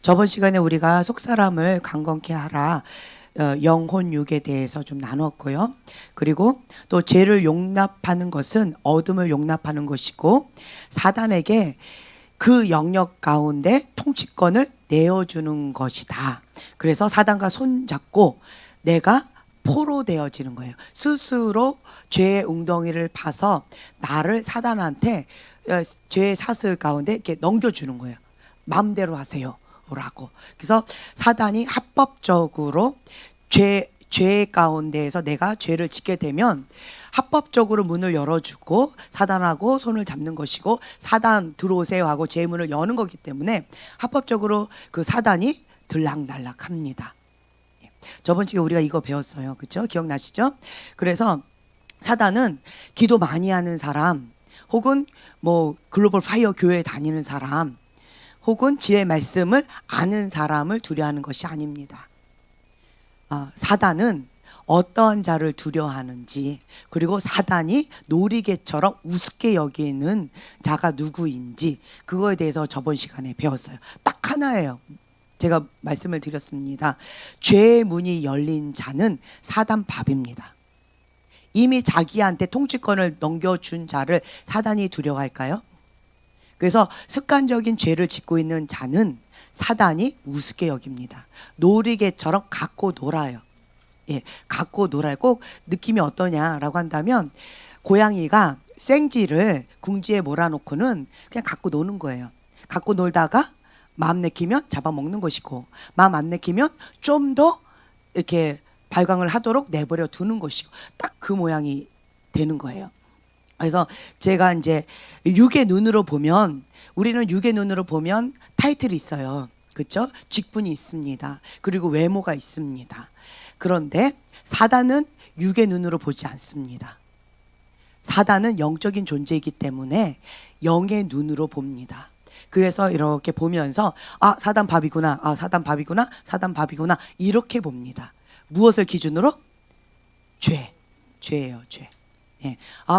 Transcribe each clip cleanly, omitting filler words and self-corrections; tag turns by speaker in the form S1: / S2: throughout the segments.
S1: 저번 시간에 우리가 속사람을 강건케 하라 영혼 육에 대해서 좀 나눴고요. 그리고 또 죄를 용납하는 것은 어둠을 용납하는 것이고 사단에게 그 영역 가운데 통치권을 내어주는 것이다. 그래서 사단과 손잡고 내가 포로 되어지는 거예요. 스스로 죄의 웅덩이를 파서 나를 사단한테 죄의 사슬 가운데 이렇게 넘겨주는 거예요. 마음대로 하세요 라고. 그래서 사단이 합법적으로 죄 가운데에서 내가 죄를 짓게 되면 합법적으로 문을 열어주고 사단하고 손을 잡는 것이고, 사단 들어오세요 하고 제 문을 여는 거기 때문에 합법적으로 그 사단이 들락날락합니다. 저번 주에 우리가 이거 배웠어요. 그렇죠? 기억나시죠? 그래서 사단은 기도 많이 하는 사람, 혹은 뭐 글로벌 파이어 교회 다니는 사람, 혹은 지혜 말씀을 아는 사람을 두려워하는 것이 아닙니다. 사단은 어떠한 자를 두려워하는지, 그리고 사단이 놀이개처럼 우습게 여기는 자가 누구인지, 그거에 대해서 저번 시간에 배웠어요. 딱 하나예요. 제가 말씀을 드렸습니다. 죄의 문이 열린 자는 사단 밥입니다. 이미 자기한테 통치권을 넘겨준 자를 사단이 두려워할까요? 그래서 습관적인 죄를 짓고 있는 자는 사단이 우습게 여깁니다. 놀이개처럼 갖고 놀아요. 갖고 놀아요. 꼭 느낌이 어떠냐라고 한다면, 고양이가 생쥐를 궁지에 몰아놓고는 그냥 갖고 노는 거예요. 갖고 놀다가 마음 내키면 잡아먹는 것이고, 마음 안 내키면 좀 더 이렇게 발광을 하도록 내버려 두는 것이고, 딱 그 모양이 되는 거예요. 그래서 제가 이제 육의 눈으로 보면, 우리는 육의 눈으로 보면 타이틀이 있어요. 그렇죠? 직분이 있습니다. 그리고 외모가 있습니다. 그런데 사단은 육의 눈으로 보지 않습니다. 사단은 영적인 존재이기 때문에 영의 눈으로 봅니다. 그래서 이렇게 보면서 사단 밥이구나, 사단 밥이구나, 사단 밥이구나, 이렇게 봅니다. 무엇을 기준으로? 죄예요, 죄.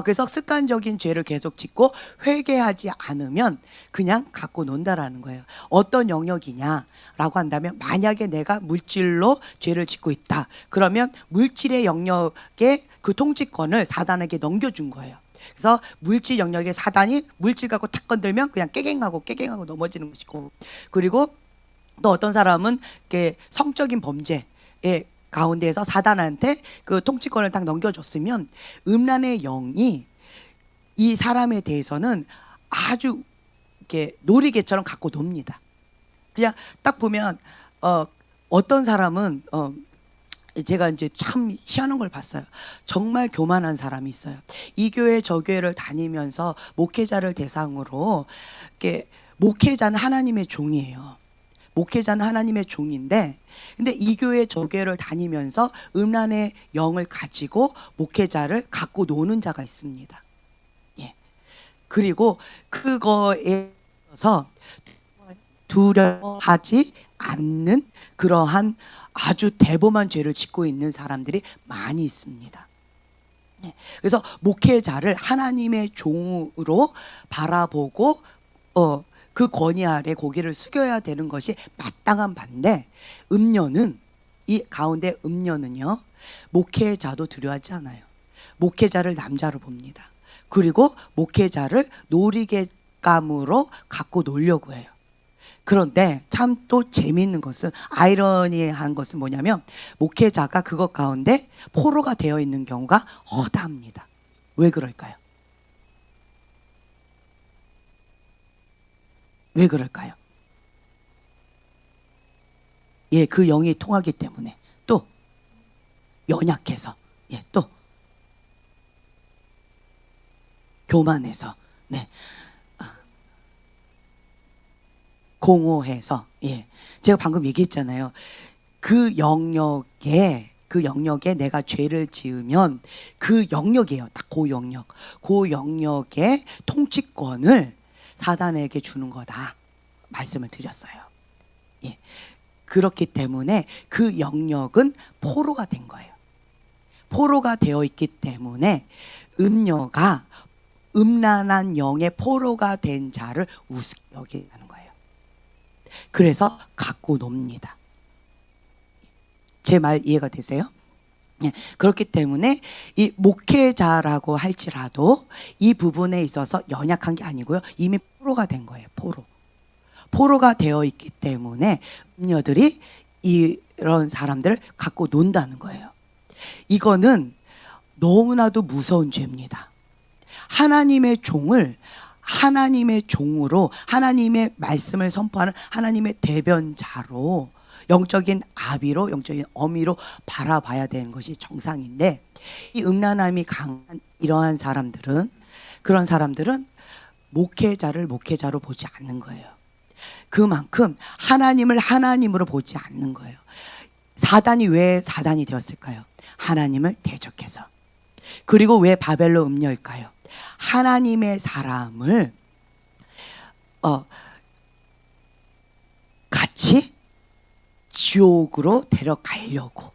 S1: 그래서 습관적인 죄를 계속 짓고 회개하지 않으면 그냥 갖고 논다라는 거예요. 어떤 영역이냐라고 한다면, 만약에 내가 물질로 죄를 짓고 있다, 그러면 물질의 영역에 그 통치권을 사단에게 넘겨준 거예요. 그래서 물질 영역에 사단이 물질 갖고 탁 건들면 그냥 깨갱하고 넘어지는 것이고, 그리고 또 어떤 사람은 성적인 범죄 가운데에서 사단한테 그 통치권을 딱 넘겨줬으면 음란의 영이 이 사람에 대해서는 아주 이렇게 놀이개처럼 갖고 놉니다. 그냥 딱 보면 어떤 사람은 제가 이제 참 희한한 걸 봤어요. 정말 교만한 사람이 있어요. 이 교회 저 교회를 다니면서 목회자를 대상으로, 목회자는 하나님의 종이에요. 목회자는 하나님의 종인데, 근데 이 교회 저 교회를 다니면서 음란의 영을 가지고 목회자를 갖고 노는 자가 있습니다. 그리고 그거에서 두려워하지 않는 그러한 아주 대범한 죄를 짓고 있는 사람들이 많이 있습니다. 그래서 목회자를 하나님의 종으로 바라보고 그 권위 아래 고개를 숙여야 되는 것이 마땅한 반대, 음녀는, 이 가운데 음녀는요, 목회자도 두려워하지 않아요. 목회자를 남자로 봅니다. 그리고 목회자를 놀이개감으로 갖고 놀려고 해요. 그런데 참 또 재미있는 것은, 아이러니한 것은 뭐냐면, 목회자가 그것 가운데 포로가 되어 있는 경우가 허다합니다. 왜 그럴까요? 왜 그럴까요? 그 영이 통하기 때문에, 또 연약해서, 또 교만해서, 공허해서, 제가 방금 얘기했잖아요. 그 영역에 내가 죄를 지으면 그 영역이에요. 딱 그 영역. 그 영역의 통치권을 사단에게 주는 거다 말씀을 드렸어요. 그렇기 때문에 그 영역은 포로가 된 거예요. 포로가 되어 있기 때문에 음녀가 음란한 영의 포로가 된 자를 우습게 여기는 거예요. 그래서 갖고 놉니다. 제 말 이해가 되세요? 예, 그렇기 때문에 이 목회자라고 할지라도 이 부분에 있어서 연약한 게 아니고요. 이미 포로가 된 거예요. 포로가 되어 있기 때문에 음녀들이 이런 사람들을 갖고 논다는 거예요. 이거는 너무나도 무서운 죄입니다. 하나님의 종을 하나님의 종으로 하나님의 말씀을 선포하는 하나님의 대변자로 영적인 아비로 영적인 어미로 바라봐야 되는 것이 정상인데, 이 음란함이 강한 이러한 사람들은, 그런 사람들은 목회자를 목회자로 보지 않는 거예요. 그만큼 하나님을 하나님으로 보지 않는 거예요. 사단이 왜 사단이 되었을까요? 하나님을 대적해서. 그리고 왜 바벨론 음녀일까요? 하나님의 사람을 같이 지옥으로 데려가려고,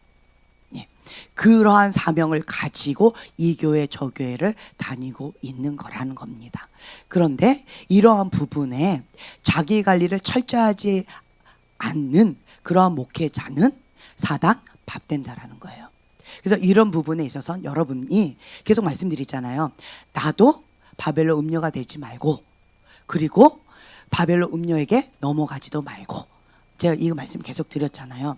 S1: 예, 그러한 사명을 가지고 이 교회 저 교회를 다니고 있는 거라는 겁니다. 그런데 이러한 부분에 자기 관리를 철저하지 않는 그러한 목회자는 사단 밥 된다라는 거예요. 그래서 이런 부분에 있어서 여러분이 계속 말씀드리잖아요. 나도 바벨론 음녀가 되지 말고, 그리고 바벨론 음녀에게 넘어가지도 말고. 제가 이 말씀 계속 드렸잖아요.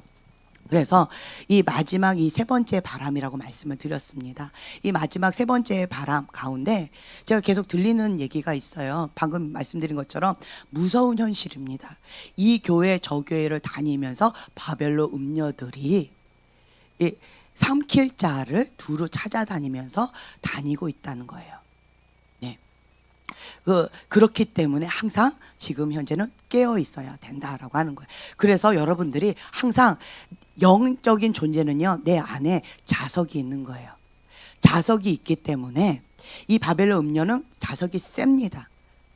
S1: 그래서 이 마지막 이 세 번째 바람이라고 말씀을 드렸습니다. 이 마지막 세 번째 바람 가운데 제가 계속 들리는 얘기가 있어요. 방금 말씀드린 것처럼 무서운 현실입니다. 이 교회 저 교회를 다니면서 바벨론 음녀들이 이 삼킬 자를 두루 찾아다니면서 다니고 있다는 거예요. 네. 그렇기 때문에 항상 지금 현재는 깨어 있어야 된다라고 하는 거예요. 그래서 여러분들이 항상 영적인 존재는요, 내 안에 자석이 있는 거예요. 자석이 있기 때문에 이 바벨론 음녀는 자석이 셉니다.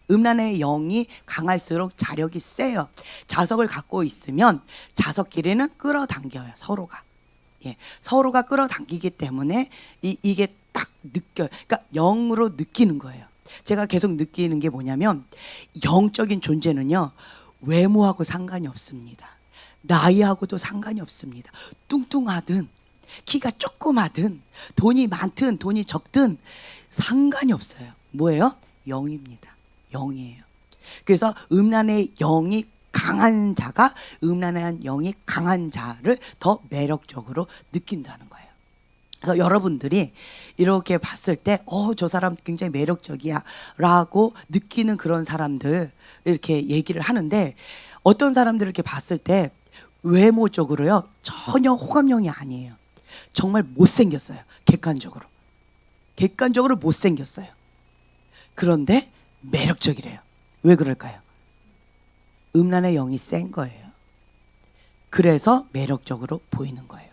S1: 음란의 영이 강할수록 자력이 세요. 자석을 갖고 있으면 자석끼리는 끌어당겨요, 서로가. 예, 서로가 끌어당기기 때문에 이게 딱 느껴요. 그러니까 영으로 느끼는 거예요. 제가 계속 느끼는 게 뭐냐면, 영적인 존재는요, 외모하고 상관이 없습니다. 나이하고도 상관이 없습니다. 뚱뚱하든 키가 조그마든 돈이 많든 돈이 적든 상관이 없어요. 뭐예요? 영입니다. 영이에요. 그래서 음란의 영이 강한 자가 음란한 영이 강한 자를 더 매력적으로 느낀다는 거예요. 그래서 여러분들이 이렇게 봤을 때 저 사람 굉장히 매력적이야 라고 느끼는 그런 사람들 이렇게 얘기를 하는데, 어떤 사람들을 이렇게 봤을 때 외모적으로요 전혀 호감형이 아니에요. 정말 못생겼어요. 객관적으로 못생겼어요. 그런데 매력적이래요. 왜 그럴까요? 음란의 영이 센 거예요. 그래서 매력적으로 보이는 거예요.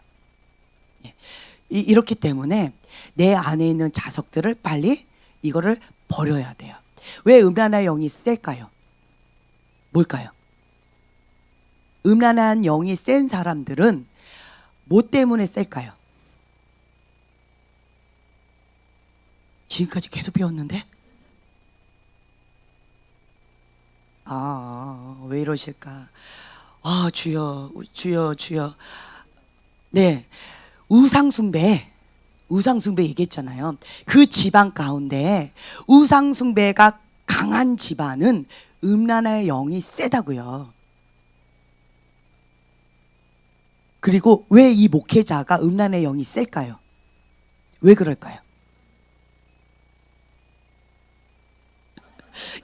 S1: 이렇기 때문에 내 안에 있는 자석들을 빨리 이거를 버려야 돼요. 왜 음란의 영이 셀까요? 뭘까요? 음란한 영이 센 사람들은 뭐 때문에 셀까요? 지금까지 계속 배웠는데? 왜 이러실까? 주여, 주여, 주여. 네. 우상숭배 얘기했잖아요. 그 집안 가운데 우상숭배가 강한 집안은 음란의 영이 세다고요. 그리고 왜 이 목회자가 음란의 영이 셀까요? 왜 그럴까요?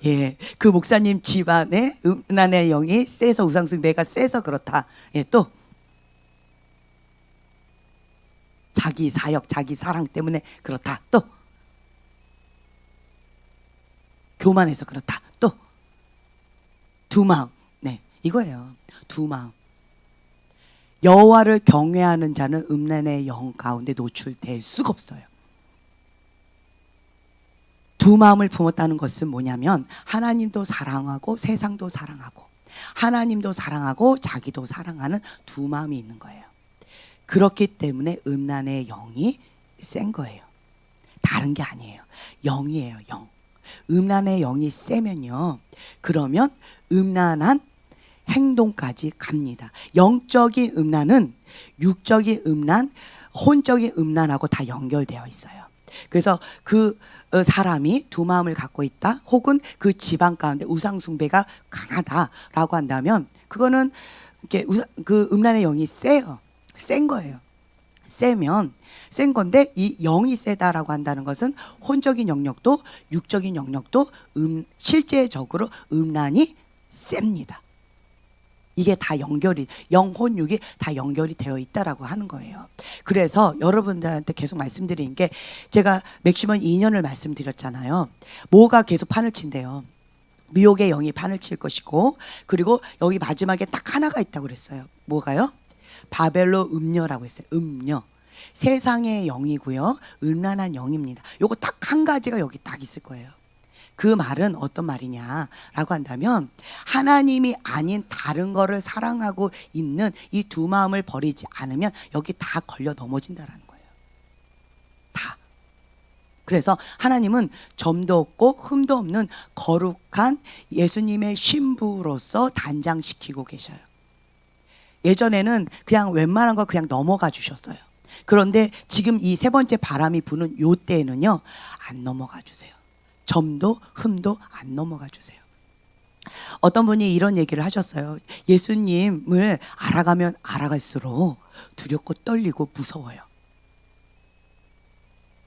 S1: 예, 그 목사님 집안에 음란의 영이 세서 우상숭배가 세서 그렇다. 예, 또 자기 사역, 자기 사랑 때문에 그렇다. 또 교만해서 그렇다. 또 두 마음. 네, 이거예요. 두 마음. 여호와를 경외하는 자는 음란의 영 가운데 노출될 수가 없어요. 두 마음을 품었다는 것은 뭐냐면, 하나님도 사랑하고 세상도 사랑하고 하나님도 사랑하고 자기도 사랑하는 두 마음이 있는 거예요. 그렇기 때문에 음란의 영이 센 거예요. 다른 게 아니에요. 영이에요, 영. 음란의 영이 세면요, 그러면 음란한 행동까지 갑니다. 영적인 음란은 육적인 음란, 혼적인 음란하고 다 연결되어 있어요. 그래서 그 사람이 두 마음을 갖고 있다, 혹은 그 집안 가운데 우상 숭배가 강하다라고 한다면 그거는 이렇게 그 음란의 영이 세요. 센 거예요. 센 건데, 이 영이 세다라고 한다는 것은 혼적인 영역도 육적인 영역도 실제적으로 음란이 셉니다. 이게 다 연결이, 영혼육이 다 연결이 되어 있다라고 하는 거예요. 그래서 여러분들한테 계속 말씀드린 게, 제가 맥시멈 2년을 말씀드렸잖아요. 뭐가 계속 판을 친대요. 미혹의 영이 판을 칠 것이고, 그리고 여기 마지막에 딱 하나가 있다고 그랬어요. 뭐가요? 바벨로 음녀라고 했어요. 음녀. 세상의 영이고요, 음란한 영입니다. 요거 딱 한 가지가 여기 딱 있을 거예요. 그 말은 어떤 말이냐라고 한다면, 하나님이 아닌 다른 거를 사랑하고 있는 이 두 마음을 버리지 않으면 여기 다 걸려 넘어진다라는 거예요. 다. 그래서 하나님은 점도 없고 흠도 없는 거룩한 예수님의 신부로서 단장시키고 계셔요. 예전에는 그냥 웬만한 거 그냥 넘어가 주셨어요. 그런데 지금 이 세 번째 바람이 부는 요 때에는요, 안 넘어가 주세요. 점도 흠도 안 넘어가 주세요. 어떤 분이 이런 얘기를 하셨어요. 예수님을 알아가면 알아갈수록 두렵고 떨리고 무서워요.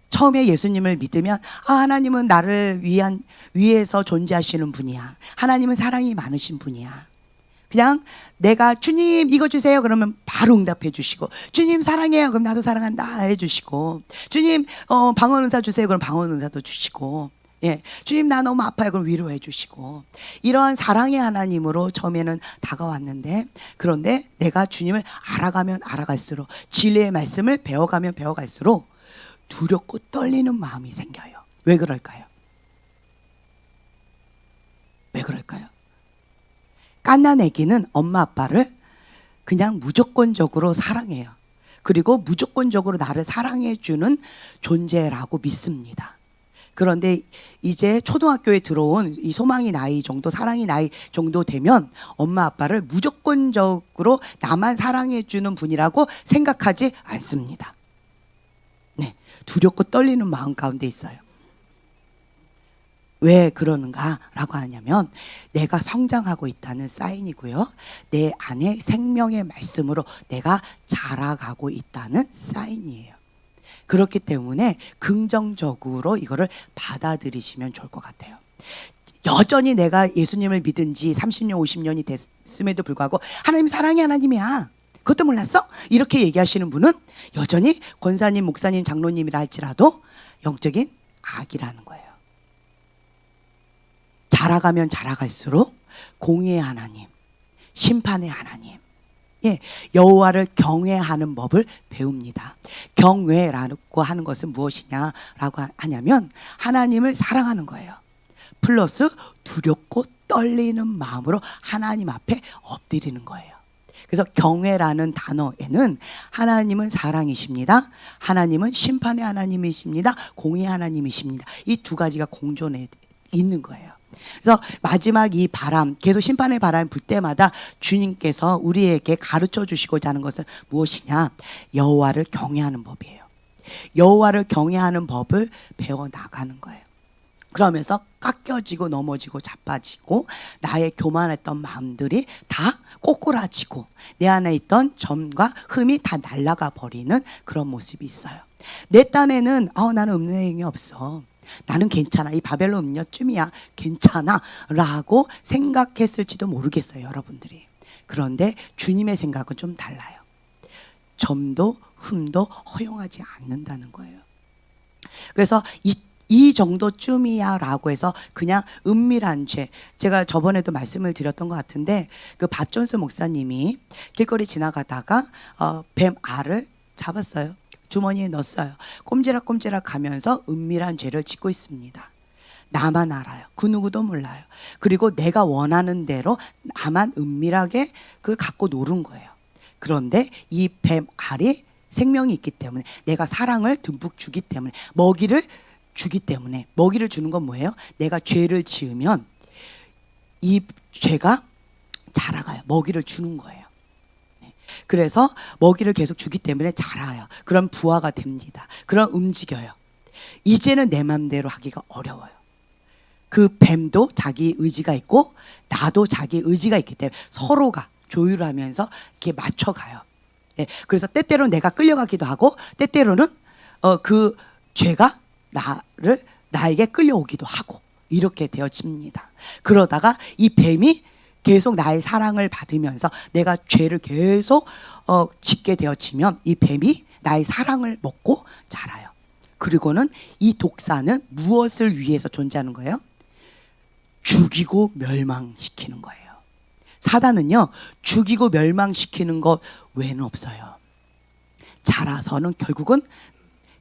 S1: 처음에 예수님을 믿으면, 하나님은 나를 위해서 존재하시는 분이야, 하나님은 사랑이 많으신 분이야, 그냥 내가 주님 이거 주세요 그러면 바로 응답해 주시고, 주님 사랑해요 그럼 나도 사랑한다 해주시고, 주님 방언 은사 주세요 그럼 방언 은사도 주시고, 예, 주님 나 너무 아파요 그럼 위로해 주시고, 이러한 사랑의 하나님으로 처음에는 다가왔는데, 그런데 내가 주님을 알아가면 알아갈수록, 진리의 말씀을 배워가면 배워갈수록 두렵고 떨리는 마음이 생겨요. 왜 그럴까요? 왜 그럴까요? 갓난 아기는 엄마 아빠를 그냥 무조건적으로 사랑해요. 그리고 무조건적으로 나를 사랑해주는 존재라고 믿습니다. 그런데 이제 초등학교에 들어온 이 소망이 나이 정도, 사랑이 나이 정도 되면 엄마 아빠를 무조건적으로 나만 사랑해주는 분이라고 생각하지 않습니다. 네, 두렵고 떨리는 마음 가운데 있어요. 왜 그러는가라고 하냐면, 내가 성장하고 있다는 사인이고요, 내 안에 생명의 말씀으로 내가 자라가고 있다는 사인이에요. 그렇기 때문에 긍정적으로 이거를 받아들이시면 좋을 것 같아요. 여전히 내가 예수님을 믿은 지 30년 50년이 됐음에도 불구하고 하나님 사랑의 하나님이야, 그것도 몰랐어? 이렇게 얘기하시는 분은 여전히 권사님, 목사님, 장로님이라 할지라도 영적인 악이라는 거예요. 자라가면 자라갈수록 공의의 하나님, 심판의 하나님, 예, 여호와를 경외하는 법을 배웁니다. 경외라고 하는 것은 무엇이냐라고 하냐면 하나님을 사랑하는 거예요. 플러스 두렵고 떨리는 마음으로 하나님 앞에 엎드리는 거예요. 그래서 경외라는 단어에는 하나님은 사랑이십니다, 하나님은 심판의 하나님이십니다, 공의의 하나님이십니다, 이 두 가지가 공존해 있는 거예요. 그래서 마지막 이 바람, 계속 심판의 바람이 불 때마다 주님께서 우리에게 가르쳐 주시고자 하는 것은 무엇이냐? 여호와를 경외하는 법이에요. 여호와를 경외하는 법을 배워나가는 거예요. 그러면서 깎여지고 넘어지고 자빠지고 나의 교만했던 마음들이 다 꼬꾸라지고 내 안에 있던 점과 흠이 다 날아가 버리는 그런 모습이 있어요. 내 딴에는 나는 음행이 없어, 나는 괜찮아, 이 바벨론 음녀쯤이야, 괜찮아 라고 생각했을지도 모르겠어요, 여러분들이. 그런데 주님의 생각은 좀 달라요. 점도 흠도 허용하지 않는다는 거예요. 그래서 이 정도쯤이야 라고 해서 그냥 은밀한 죄, 제가 저번에도 말씀을 드렸던 것 같은데, 그 밥존스 목사님이 길거리 지나가다가 뱀 알을 잡았어요. 주머니에 넣었어요. 꼼지락꼼지락 가면서 은밀한 죄를 짓고 있습니다. 나만 알아요. 그 누구도 몰라요. 그리고 내가 원하는 대로 나만 은밀하게 그걸 갖고 노는 거예요. 그런데 이 뱀 알이 생명이 있기 때문에, 내가 사랑을 듬뿍 주기 때문에, 먹이를 주기 때문에, 먹이를 주는 건 뭐예요? 내가 죄를 지으면 이 죄가 자라가요. 먹이를 주는 거예요. 그래서 먹이를 계속 주기 때문에 자라요. 그럼 부화가 됩니다. 그럼 움직여요. 이제는 내 맘대로 하기가 어려워요. 그 뱀도 자기 의지가 있고 나도 자기 의지가 있기 때문에 서로가 조율하면서 이렇게 맞춰가요. 예, 그래서 때때로는 내가 끌려가기도 하고 때때로는 그 죄가 나에게 끌려오기도 하고 이렇게 되어집니다. 그러다가 이 뱀이 계속 나의 사랑을 받으면서 내가 죄를 계속 짓게 되어지면 이 뱀이 나의 사랑을 먹고 자라요. 그리고는 이 독사는 무엇을 위해서 존재하는 거예요? 죽이고 멸망시키는 거예요. 사단은요, 죽이고 멸망시키는 것 외에는 없어요. 자라서는 결국은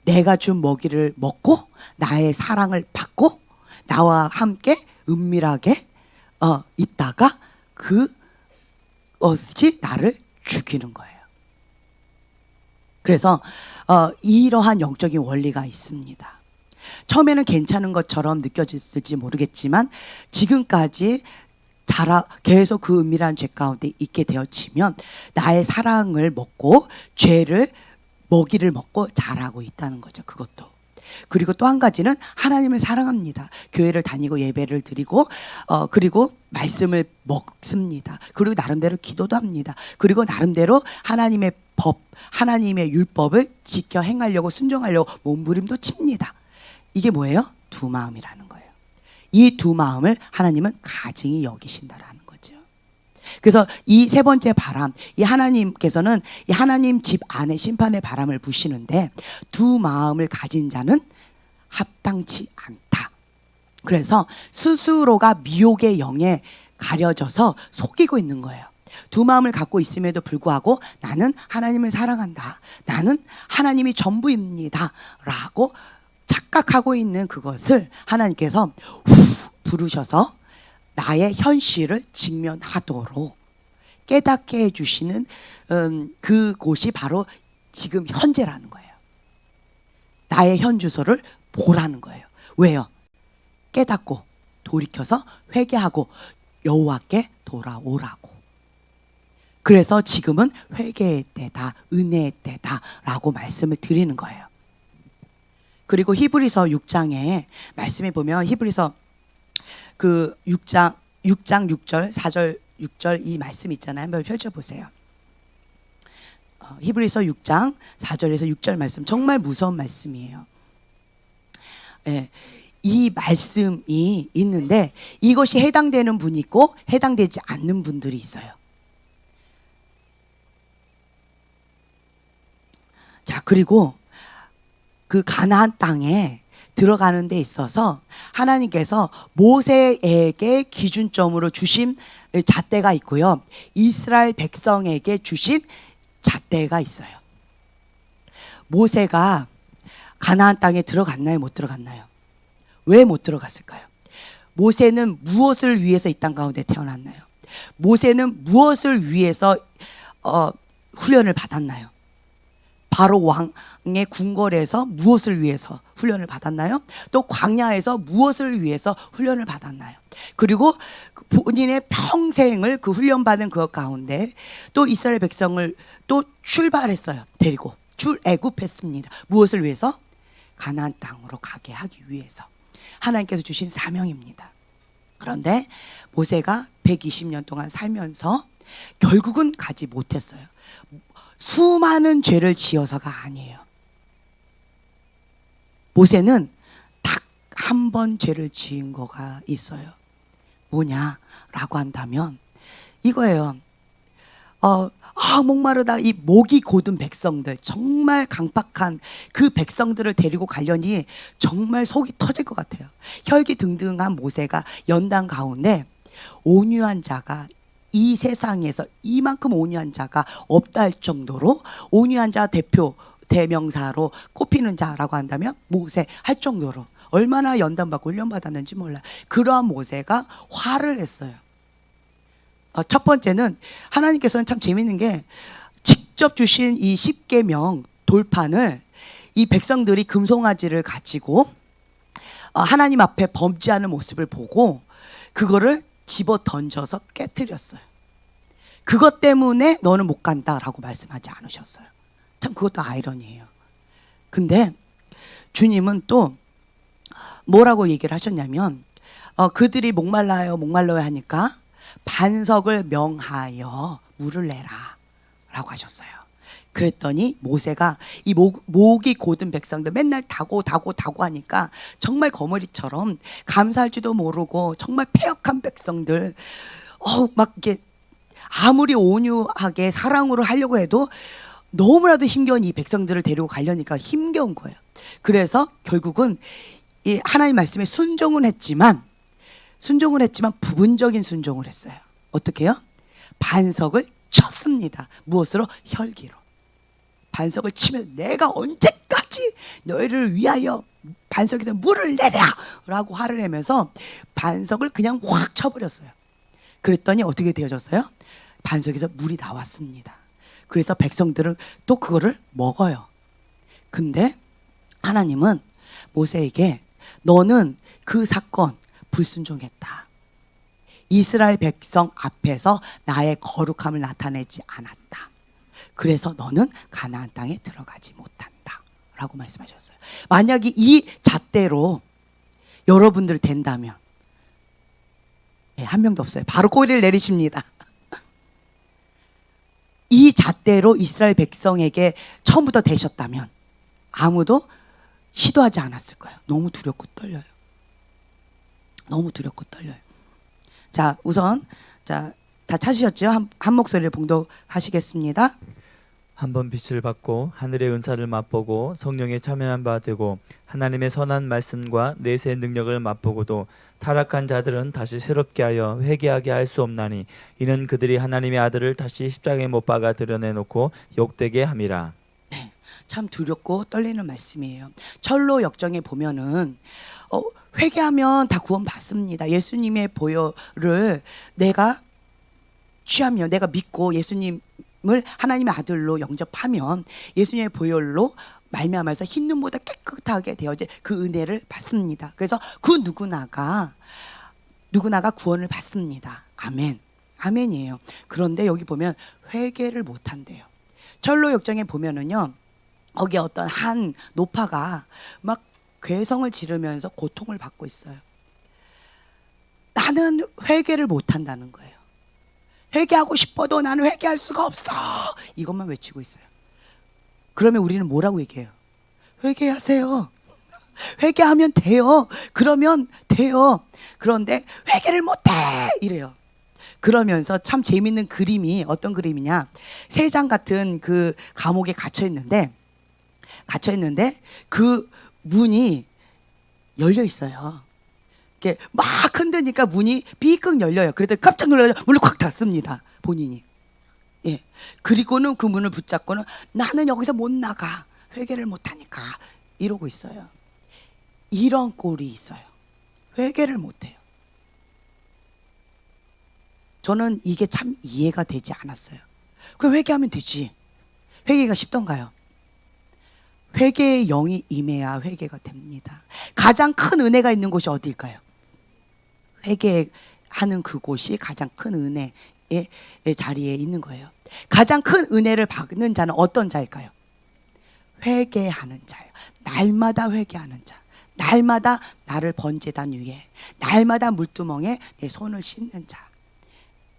S1: 내가 준 먹이를 먹고 나의 사랑을 받고 나와 함께 은밀하게 있다가 그것이 나를 죽이는 거예요. 그래서 이러한 영적인 원리가 있습니다. 처음에는 괜찮은 것처럼 느껴질지 모르겠지만 지금까지 계속 그 은밀한 죄 가운데 있게 되어지면 나의 사랑을 먹고 죄를 먹이를 먹고 자라고 있다는 거죠. 그것도. 그리고 또 한 가지는 하나님을 사랑합니다. 교회를 다니고 예배를 드리고 그리고 말씀을 먹습니다. 그리고 나름대로 기도도 합니다. 그리고 나름대로 하나님의 법, 하나님의 율법을 지켜 행하려고 순종하려고 몸부림도 칩니다. 이게 뭐예요? 두 마음이라는 거예요. 이 두 마음을 하나님은 가증히 여기신다라는 거죠. 그래서 이 세 번째 바람, 이 하나님께서는 이 하나님 집 안에 심판의 바람을 부시는데 두 마음을 가진 자는 합당치 않다. 그래서 스스로가 미혹의 영에 가려져서 속이고 있는 거예요. 두 마음을 갖고 있음에도 불구하고 나는 하나님을 사랑한다. 나는 하나님이 전부입니다. 라고 착각하고 있는 그것을 하나님께서 부르셔서 나의 현실을 직면하도록 깨닫게 해주시는 그곳이 바로 지금 현재라는 거예요. 나의 현주소를 보라는 거예요. 왜요? 깨닫고 돌이켜서 회개하고 여호와께 돌아오라고. 그래서 지금은 회개의 때다, 은혜의 때다라고 말씀을 드리는 거예요. 그리고 히브리서 6장에 말씀해 보면 히브리서 그 6장 6절 4절 6절 이 말씀 있잖아요. 한번 펼쳐보세요. 히브리서 6장 4절에서 6절 말씀 정말 무서운 말씀이에요. 예, 이 말씀이 있는데 이것이 해당되는 분이 있고 해당되지 않는 분들이 있어요. 자, 그리고 그 가나안 땅에 들어가는 데 있어서 하나님께서 모세에게 기준점으로 주신 잣대가 있고요. 이스라엘 백성에게 주신 잣대가 있어요. 모세가 가나안 땅에 들어갔나요? 못 들어갔나요? 왜 못 들어갔을까요? 모세는 무엇을 위해서 이 땅 가운데 태어났나요? 모세는 무엇을 위해서 훈련을 받았나요? 바로 왕의 궁궐에서 무엇을 위해서 훈련을 받았나요? 또 광야에서 무엇을 위해서 훈련을 받았나요? 그리고 본인의 평생을 그 훈련받은 그 가운데 또 이스라엘 백성을 또 출발했어요. 데리고 출애굽했습니다. 무엇을 위해서? 가나안 땅으로 가게 하기 위해서. 하나님께서 주신 사명입니다. 그런데 모세가 120년 동안 살면서 결국은 가지 못했어요. 수많은 죄를 지어서가 아니에요. 모세는 딱 한 번 죄를 지은 거가 있어요. 뭐냐라고 한다면 이거예요. 목마르다 이 목이 고든 백성들, 정말 강팍한 그 백성들을 데리고 가려니 정말 속이 터질 것 같아요. 혈기등등한 모세가 연단 가운데 온유한 자가 이 세상에서 이만큼 온유한 자가 없다 할 정도로 온유한 자 대명사로 꼽히는 자라고 한다면 모세 할 정도로 얼마나 연단받고 훈련받았는지 몰라요. 그러한 모세가 화를 냈어요. 첫 번째는 하나님께서는 참 재밌는 게 직접 주신 이 10계명 돌판을 이 백성들이 금송아지를 가지고 하나님 앞에 범죄하는 모습을 보고 그거를 집어 던져서 깨뜨렸어요. 그것 때문에 너는 못 간다라고 말씀하지 않으셨어요. 참 그것도 아이러니해요. 근데 주님은 또 뭐라고 얘기를 하셨냐면 그들이 목말라요 목말라요 하니까 반석을 명하여 물을 내라 라고 하셨어요. 그랬더니 모세가 이 목이 곧은 백성들 맨날 다고 하니까 정말 거머리처럼 감사할 줄도 모르고 정말 패역한 백성들 막 이렇게 아무리 온유하게 사랑으로 하려고 해도 너무나도 힘겨운 이 백성들을 데리고 가려니까 힘겨운 거예요. 그래서 결국은 이 하나님 말씀에 순종은 했지만 부분적인 순종을 했어요. 어떻게 해요? 반석을 쳤습니다. 무엇으로? 혈기로. 반석을 치면 내가 언제까지 너희를 위하여 반석에서 물을 내랴 라고 화를 내면서 반석을 그냥 확 쳐버렸어요. 그랬더니 어떻게 되어졌어요? 반석에서 물이 나왔습니다. 그래서 백성들은 또 그거를 먹어요. 근데 하나님은 모세에게 너는 그 사건 불순종했다. 이스라엘 백성 앞에서 나의 거룩함을 나타내지 않았다. 그래서 너는 가나안 땅에 들어가지 못한다 라고 말씀하셨어요. 만약에 이 잣대로 여러분들 된다면 한 명도 없어요. 바로 꼬리를 내리십니다. 이 잣대로 이스라엘 백성에게 처음부터 되셨다면 아무도 시도하지 않았을 거예요. 너무 두렵고 떨려요. 너무 두렵고 떨려요. 자, 우선 다 찾으셨죠? 한 목소리를 봉독하시겠습니다.
S2: 한번 빛을 받고 하늘의 은사를 맛보고 성령에 참여한 바 되고 하나님의 선한 말씀과 내세의 능력을 맛보고도 타락한 자들은 다시 새롭게 하여 회개하게 할 수 없나니 이는 그들이 하나님의 아들을 다시 십자가에 못 박아 드러내놓고 욕되게 함이라.
S1: 네, 참 두렵고 떨리는 말씀이에요. 철로 역정에 보면은 회개하면 다 구원 받습니다. 예수님의 보혈을 내가 취하면, 내가 믿고 예수님을 하나님의 아들로 영접하면 예수님의 보혈로 말미암아서 흰 눈보다 깨끗하게 되어질 그 은혜를 받습니다. 그래서 그 누구나가 구원을 받습니다. 아멘. 아멘이에요. 그런데 여기 보면 회개를 못 한대요. 철로 역정에 보면은요, 거기에 어떤 한 노파가 막 괴성을 지르면서 고통을 받고 있어요. 나는 회개를 못 한다는 거예요. 회개하고 싶어도 나는 회개할 수가 없어. 이것만 외치고 있어요. 그러면 우리는 뭐라고 얘기해요? 회개하세요. 회개하면 돼요. 그러면 돼요. 그런데 회개를 못해 이래요. 그러면서 참 재밌는 그림이 어떤 그림이냐, 세장 같은 그 감옥에 갇혀 있는데 그 문이 열려 있어요. 이렇게 막 흔드니까 문이 삐끗 열려요. 그래도 깜짝 놀라서 문을 콱 닫습니다. 본인이. 예. 그리고는 그 문을 붙잡고는 나는 여기서 못 나가. 회개를 못 하니까 이러고 있어요. 이런 꼴이 있어요. 회개를 못 해요. 저는 이게 참 이해가 되지 않았어요. 그 회개하면 되지. 회개가 쉽던가요? 회개의 영이 임해야 회개가 됩니다. 가장 큰 은혜가 있는 곳이 어디일까요? 회개하는 그곳이 가장 큰 은혜의 자리에 있는 거예요. 가장 큰 은혜를 받는 자는 어떤 자일까요? 회개하는 자예요. 날마다 회개하는 자. 날마다 나를 번제단 위에, 날마다 물두멍에 내 손을 씻는 자.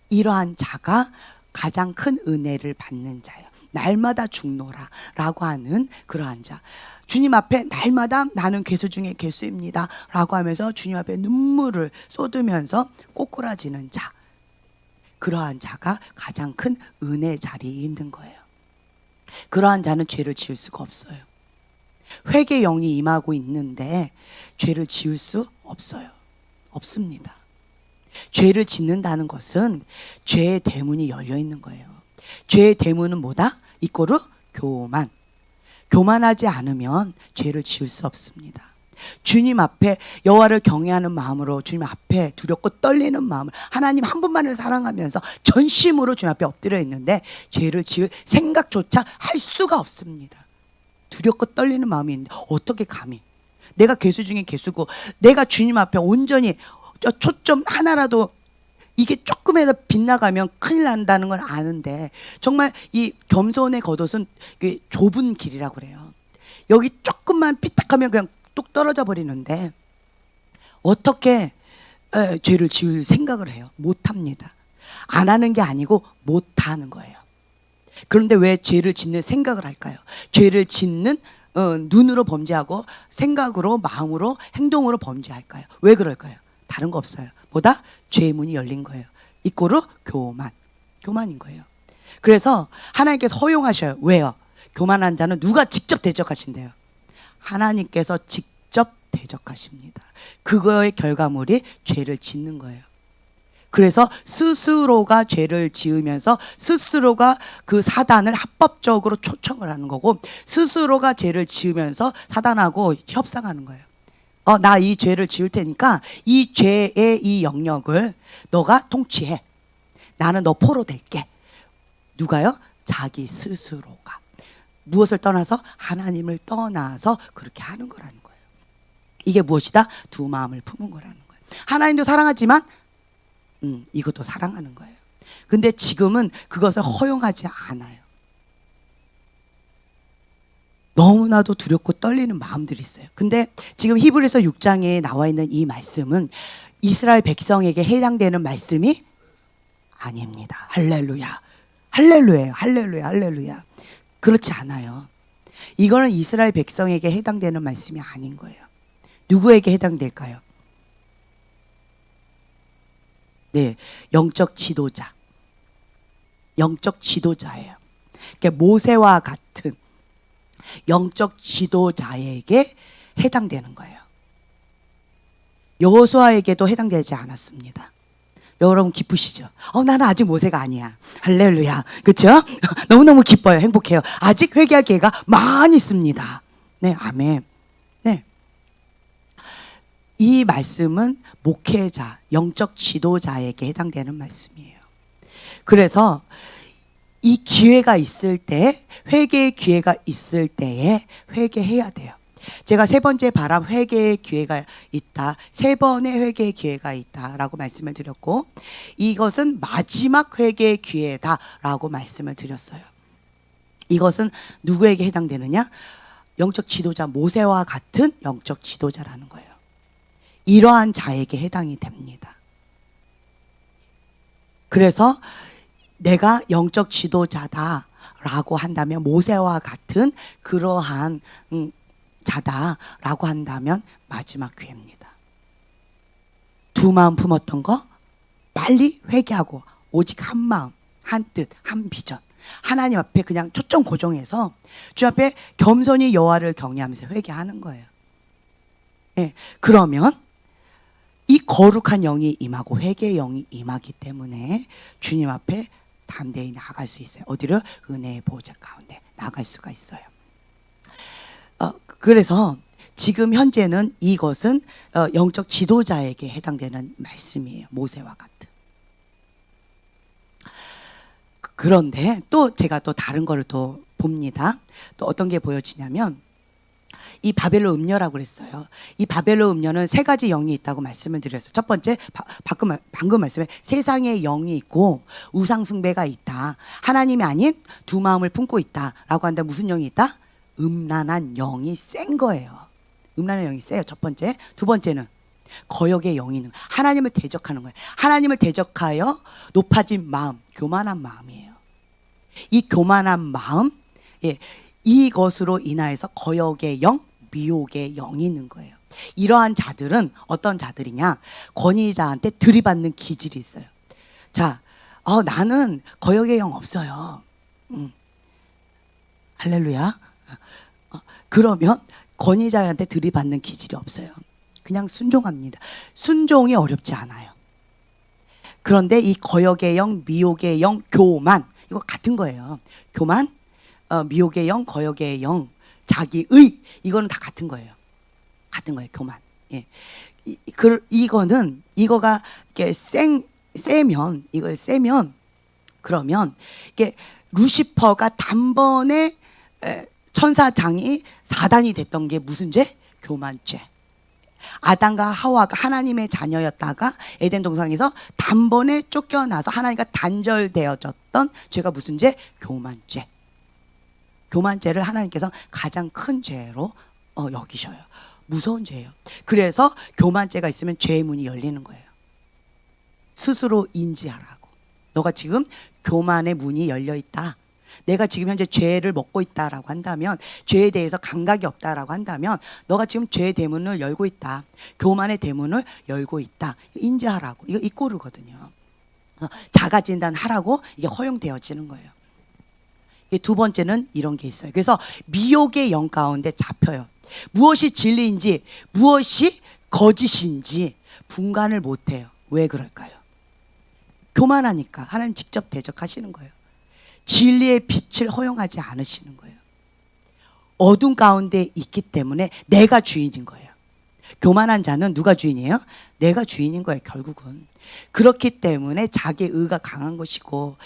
S1: 이러한 자가 가장 큰 은혜를 받는 자예요. 날마다 죽노라 라고 하는 그러한 자. 주님 앞에 날마다 나는 괴수 중에 괴수입니다 라고 하면서 주님 앞에 눈물을 쏟으면서 꼬꾸라지는 자. 그러한 자가 가장 큰 은혜 자리에 있는 거예요. 그러한 자는 죄를 지을 수가 없어요. 회개 영이 임하고 있는데 죄를 지을 수 없어요. 없습니다. 죄를 짓는다는 것은 죄의 대문이 열려 있는 거예요. 죄의 대문은 뭐다? 이꼬르 교만. 교만하지 않으면 죄를 지을 수 없습니다. 주님 앞에 여호와를 경외하는 마음으로, 주님 앞에 두렵고 떨리는 마음으로, 하나님 한 분만을 사랑하면서 전심으로 주님 앞에 엎드려 있는데 죄를 지을 생각조차 할 수가 없습니다. 두렵고 떨리는 마음이 있는데 어떻게 감히, 내가 괴수 중에 괴수고 내가 주님 앞에 온전히 초점 하나라도 이게 조금이라도 빗나가면 큰일 난다는 걸 아는데 정말 이 겸손의 겉옷은 이게 좁은 길이라고 그래요. 여기 조금만 삐딱하면 그냥 뚝 떨어져 버리는데 어떻게 죄를 지을 생각을 해요? 못합니다. 안 하는 게 아니고 못하는 거예요. 그런데 왜 죄를 짓는 생각을 할까요? 죄를 짓는 눈으로 범죄하고 생각으로, 마음으로, 행동으로 범죄할까요? 왜 그럴까요? 다른 거 없어요. 보다 죄의 문이 열린 거예요. 이꼬르 교만인 거예요. 그래서 하나님께서 허용하셔요. 왜요? 교만한 자는 누가 직접 대적하신대요? 하나님께서 직접 대적하십니다. 그거의 결과물이 죄를 짓는 거예요. 그래서 스스로가 죄를 지으면서 스스로가 그 사단을 합법적으로 초청을 하는 거고, 스스로가 죄를 지으면서 사단하고 협상하는 거예요. 나 이 죄를 지을 테니까 이 죄의 이 영역을 너가 통치해. 나는 너 포로 될게. 누가요? 자기 스스로가. 무엇을 떠나서? 하나님을 떠나서 그렇게 하는 거라는 거예요. 이게 무엇이다? 두 마음을 품은 거라는 거예요. 하나님도 사랑하지만 이것도 사랑하는 거예요. 근데 지금은 그것을 허용하지 않아요. 너무나도 두렵고 떨리는 마음들이 있어요. 근데 지금 히브리서 6장에 나와 있는 이 말씀은 이스라엘 백성에게 해당되는 말씀이 아닙니다. 할렐루야. 할렐루야예요. 할렐루야. 할렐루야. 그렇지 않아요. 이거는 이스라엘 백성에게 해당되는 말씀이 아닌 거예요. 누구에게 해당될까요? 네, 영적 지도자. 영적 지도자예요. 그러니까 모세와 같은 영적 지도자에게 해당되는 거예요. 여호수아에게도 해당되지 않았습니다. 여러분 기쁘시죠? 나는 아직 모세가 아니야. 할렐루야. 그렇죠? 너무너무 기뻐요. 행복해요. 아직 회개할 기회가 많이 있습니다. 네, 아멘. 네. 이 말씀은 목회자, 영적 지도자에게 해당되는 말씀이에요. 그래서 이 기회가 있을 때, 회개의 기회가 있을 때에 회개해야 돼요. 제가 세 번째 바람 회개의 기회가 있다, 세 번의 회개의 기회가 있다라고 말씀을 드렸고, 이것은 마지막 회개의 기회다라고 말씀을 드렸어요. 이것은 누구에게 해당되느냐? 영적 지도자 모세와 같은 영적 지도자라는 거예요. 이러한 자에게 해당이 됩니다. 그래서 내가 영적 지도자다라고 한다면, 모세와 같은 그러한 자다라고 한다면 마지막 기회입니다. 두 마음 품었던 거 빨리 회개하고 오직 한 마음, 한 뜻, 한 비전, 하나님 앞에 그냥 초점 고정해서 주 앞에 겸손히 여호와를 경외하면서 회개하는 거예요. 네, 그러면 이 거룩한 영이 임하고 회개의 영이 임하기 때문에 주님 앞에 담대히 나아갈 수 있어요. 어디로? 은혜의 보좌 가운데 나아갈 수가 있어요. 그래서 지금 현재는 이것은 영적 지도자에게 해당되는 말씀이에요. 모세와 같은. 그런데 또 제가 또 다른 거를 또 봅니다. 또 어떤 게 보여지냐면, 이 바벨론 음녀라고 그랬어요. 이 바벨론 음녀는 세 가지 영이 있다고 말씀을 드렸어요. 첫 번째, 방금 말씀에 세상의 영이 있고 우상 숭배가 있다, 하나님이 아닌 두 마음을 품고 있다라고 한다. 무슨 영이 있다? 음란한 영이 센 거예요. 음란한 영이 세요. 첫 번째. 두 번째는 거역의 영이 있는, 하나님을 대적하는 거예요. 하나님을 대적하여 높아진 마음, 교만한 마음이에요. 이 교만한 마음, 이것으로 인하여서 거역의 영, 미혹의 영이 있는 거예요. 이러한 자들은 어떤 자들이냐? 권위자한테 들이받는 기질이 있어요. 자, 나는 거역의 영 없어요. 할렐루야. 그러면 권위자한테 들이받는 기질이 없어요. 그냥 순종합니다. 순종이 어렵지 않아요. 그런데 이 거역의 영, 미혹의 영, 교만, 이거 같은 거예요. 교만, 미혹의 영, 거역의 영, 자기의, 이거는 다 같은 거예요. 같은 거예요. 교만. 예. 이거가 이게 세면, 이걸 세면, 그러면 이게 루시퍼가 단번에 천사장이 사단이 됐던 게 무슨 죄? 교만죄. 아담과 하와가 하나님의 자녀였다가 에덴 동산에서 단번에 쫓겨나서 하나님과 단절되어졌던 죄가 무슨 죄? 교만죄. 교만죄를 하나님께서 가장 큰 죄로 여기셔요. 무서운 죄예요. 그래서 교만죄가 있으면 죄의 문이 열리는 거예요. 스스로 인지하라고. 너가 지금 교만의 문이 열려 있다. 내가 지금 현재 죄를 먹고 있다라고 한다면, 죄에 대해서 감각이 없다라고 한다면, 너가 지금 죄의 대문을 열고 있다. 교만의 대문을 열고 있다. 인지하라고. 이거 이꼬르거든요. 자가 진단하라고 이게 허용되어지는 거예요. 두 번째는 이런 게 있어요. 그래서 미혹의 영 가운데 잡혀요. 무엇이 진리인지 무엇이 거짓인지 분간을 못해요. 왜 그럴까요? 교만하니까. 하나님 직접 대적하시는 거예요. 진리의 빛을 허용하지 않으시는 거예요. 어둠 가운데 있기 때문에 내가 주인인 거예요. 교만한 자는 누가 주인이에요? 내가 주인인 거예요, 결국은. 그렇기 때문에 자기 의가 강한 것이고,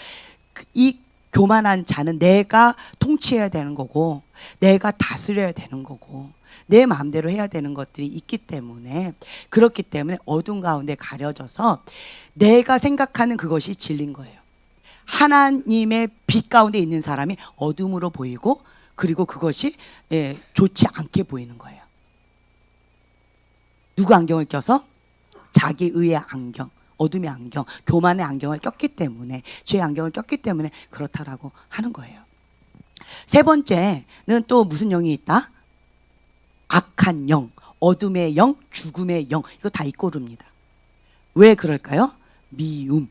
S1: 이 교만한 자는 내가 통치해야 되는 거고, 내가 다스려야 되는 거고, 내 마음대로 해야 되는 것들이 있기 때문에, 그렇기 때문에 어둠 가운데 가려져서 내가 생각하는 그것이 진리인 거예요. 하나님의 빛 가운데 있는 사람이 어둠으로 보이고, 그리고 그것이 좋지 않게 보이는 거예요. 누구 안경을 껴서? 자기 의의 안경, 어둠의 안경, 교만의 안경을 꼈기 때문에, 죄의 안경을 꼈기 때문에 그렇다라고 하는 거예요. 세 번째는 또 무슨 영이 있다? 악한 영, 어둠의 영, 죽음의 영. 이거 다 이꼬릅니다. 왜 그럴까요? 미움.